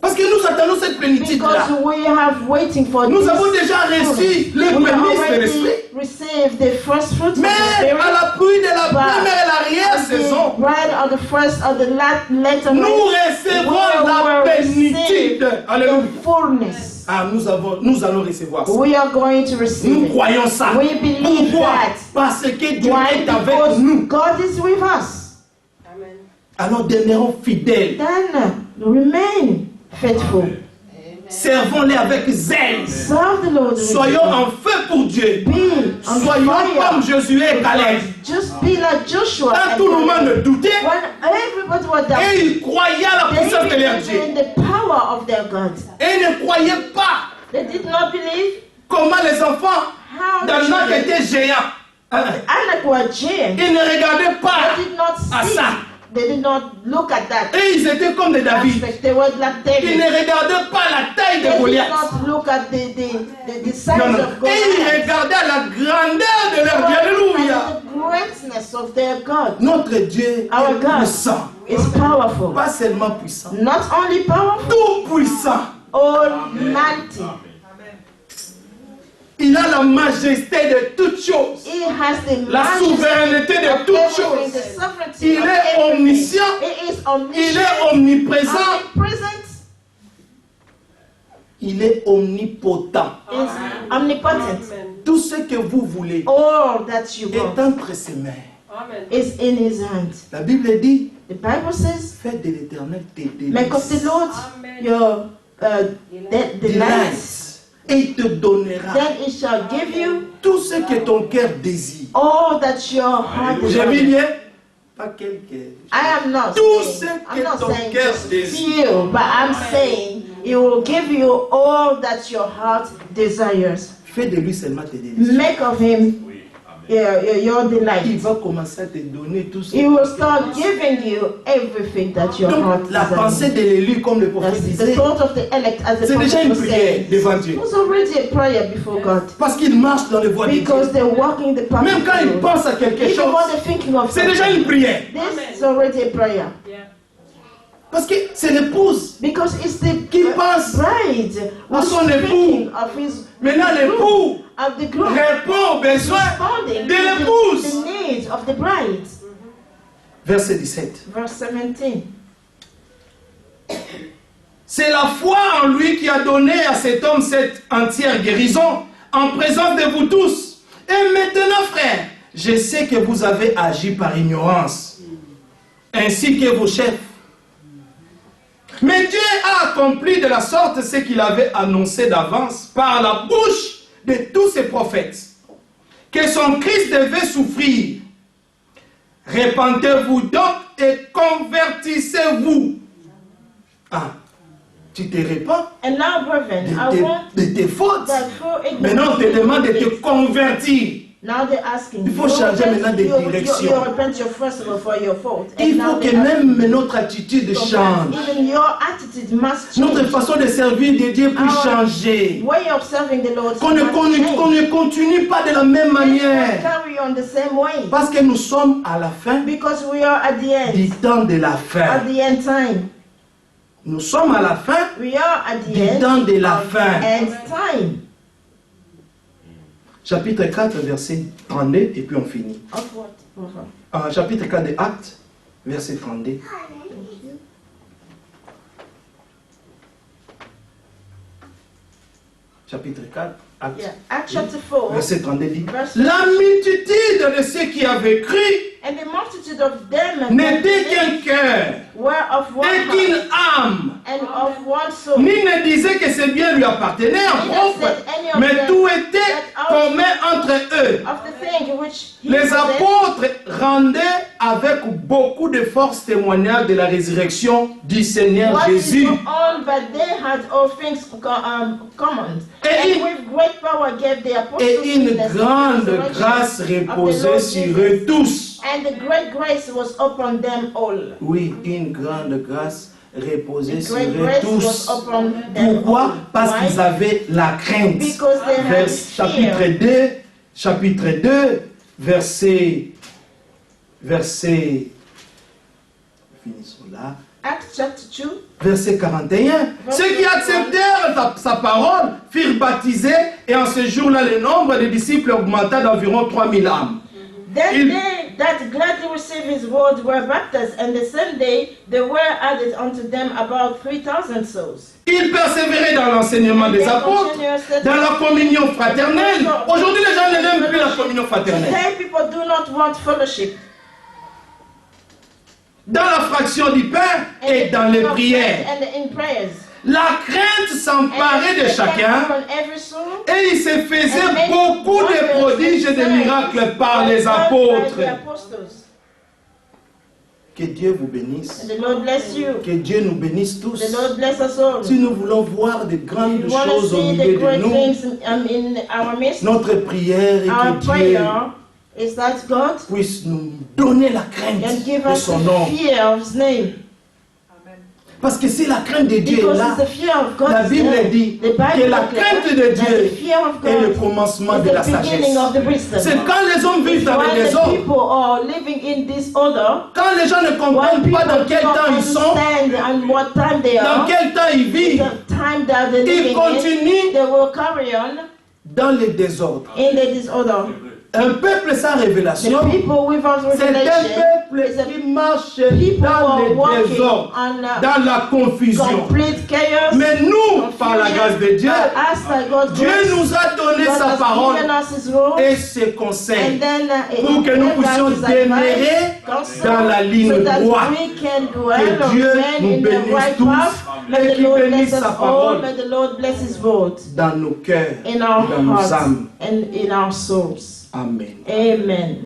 Parce que nous attendons cette plénitude-là. Because we have waiting for Nous this avons déjà reçu les we prémices de already l'esprit. received the first fruits of Mais the spirit. à l'appui de la But première et l'arrière-saison, the bread of the first of the latter nous rain, recevons we la will plénitude. receive Alléluia. the fullness. Nous allons recevoir ça. We are going to Nous receive it. croyons ça. We believe Pourquoi? that. Parce que Dieu Why? est avec Because nous. God is with us. Amen. Alors demeurons fidèles. Then remain faithful. Servons-les avec zèle. Serve the Lord. with Soyons joy. en feu pour Dieu. Be on Soyons fire. comme Josué et Caleb. Just be like Joshua. Quand and tout le monde Caleb. doutait, When everybody was down, et ils croyaient à la they puissance de leur believed Dieu. in the power of their God. Et ils ne croyaient pas They did not believe comment les enfants how the d'Anak children étaient géants. Anak were giants. Ils ne regardaient pas They did not à see. ça. They did not look at that Et ils étaient comme des David. aspect. They were like Ils ne David. regardaient pas la taille They de did Goliath. not look at the size Non, non. of God. Et ils regardaient la grandeur de leur Dieu. Alléluia. The greatness of their God Notre Dieu Our est God. puissant. is powerful. Pas seulement puissant. Not only powerful, Tout puissant. almighty. Il a la majesté de toutes choses. He has the La majesty souveraineté de of toutes everything, choses. the sovereignty Il of est everything. omniscient. He is Il omniscient, est omniprésent. omnipresent, Il est omnipotent. is omnipotent. Tout ce que vous voulez All that you est want entre ses mains. Amen. is in his hand. La Bible dit, The Bible says, faites de l'éternel tes make of the délices. Lord Amen. your delight. Delights. Et il te donnera Then he shall give you tout ce que ton cœur désire. all that your heart J'ai mis desires. bien? Pas quelqu'un. I am not Tout saying, ce I'm que not ton saying cœur just désire. few, but I'm saying he will give you all that your heart desires. Fais de lui seulement tes délices. Make of him your Il delight. va commencer à te donner tout ce He will start giving you everything that your heart Donc, la pensée desires. de l'élu, comme le prophète That's the disait, thought of the elect, as the c'est déjà prophet une was prière saying. devant Dieu. It was already a prayer before God. Parce qu'il marche dans les voies de Dieu. Because they're walking the path Même of quand il God. pense à quelque Even chose, when they're thinking of c'est déjà something, une prière. this is already a prayer. Yeah. Parce que c'est l'épouse. Because it's the Qui pense bride à who's son thinking époux. of his Maintenant, l'époux of the groom, répond aux besoins responding de to l'épouse. the needs of the bride. Verset 17. Verse 17. C'est la foi en lui qui a donné à cet homme cette entière guérison en présence de vous tous. Et maintenant, frères, je sais que vous avez agi par ignorance, ainsi que vos chefs. Mais Dieu a accompli de la sorte ce qu'il avait annoncé d'avance par la bouche de tous ses prophètes, que son Christ devait souffrir. Repentez-vous donc et convertissez-vous. Ah, tu te répands And now, brethren, I want de tes fautes. that for Maintenant, on te demande de te ignorance convertir. Now they're asking. Il faut changer maintenant de direction. You repent your first of all for your fault. Il faut que même notre attitude change. Even your attitude must change. Notre façon de servir de Dieu puisse changer. Way of serving the Lord Qu'on ne continue pas de la même manière. Carry on the same way. Parce que nous sommes à la fin Because we are at the end. du temps de la fin. At the end time. Nous sommes à la fin We are at the du end. temps de la fin. End time. Chapitre 4, verset 32, et puis on finit. Of what? Chapitre 4 de Actes, verset 32. Chapitre 4, Actes, Yeah. Acts chapter 4. verset 32 dit: Verse- La multitude de ceux qui avaient cru And the multitude of them n'était qu'un cœur were of one et heart qu'une âme. and of one soul. Ni ne disait que ces biens lui appartenaient en propre, mais tout était commun entre eux. Of the thing which he Les possessed. apôtres rendaient avec beaucoup de force témoignage de la résurrection du Seigneur What Jésus. is on, but they had all things common. Et And with great power gave the apostles Et une witness to the grande resurrection grâce of the reposait Lord sur Jesus. eux tous. And the great grace was upon them all. Oui, une grande grâce reposait The sur great eux grace tous. was upon them Pourquoi? all. Parce Why? qu'ils avaient la crainte. Because they had Chapitre 2, verset, finissons là. Acts chapter 2. Verset 41. Ceux qui acceptèrent sa parole furent baptisés et en ce jour-là, le nombre des disciples augmenta d'environ 3000 âmes. Then they that gladly received his word were baptized, and the same day there were added unto them about 3,000 souls. Ils persévéraient dans l'enseignement des apôtres, dans la communion fraternelle. Aujourd'hui, les gens n'aiment plus la communion fraternelle. Today people do not want fellowship. Dans la fraction du pain et dans les prières. And in prayers. La crainte s'emparait de chacun On every soul. et il se faisait beaucoup de prodiges et de miracles par les apôtres. Que Dieu vous bénisse. And the Lord bless you. Que Dieu nous bénisse tous. The Lord bless us all. Si nous voulons voir de grandes We want to choses au see the milieu de great nous, things in our midst. notre prière est Our que Dieu prayer is that God puisse nous donner la can crainte give de us son nom. the fear of His name. Parce que si la crainte de Dieu est Because là, it's the fear of God. la Bible dit The Bible que la declares crainte de that Dieu the fear of est le God commencement is de la the beginning sagesse. of the wisdom. C'est quand les hommes vivent dans le When the désordre, people are living in disorder, quand les gens ne when comprennent people pas dans do quel not temps ils sont, understand and what time they dans are, quel temps ils vivent, the time that they're ils living in, continuent they will carry on dans le désordre. in the disorder. Un peuple sans The révélation, people without c'est un revelation peuple is a qui marche people dans who are le walking désordre, on dans la confusion. complete chaos. Mais nous, par la grâce de Dieu, As by God's Dieu grace, nous a donné God sa has parole given us His rule, et ses conseils and then pour que nous gave us puissions His advice, demeurer counsel, dans la ligne so that droite. we can dwell Que or Dieu remain nous in the bénisse right tous path. et May the qu'il Lord bénisse bless sa us all. parole May the Lord bless His word dans nos cœurs in our et dans nos hearts âmes. and in our souls. Amen. Amen.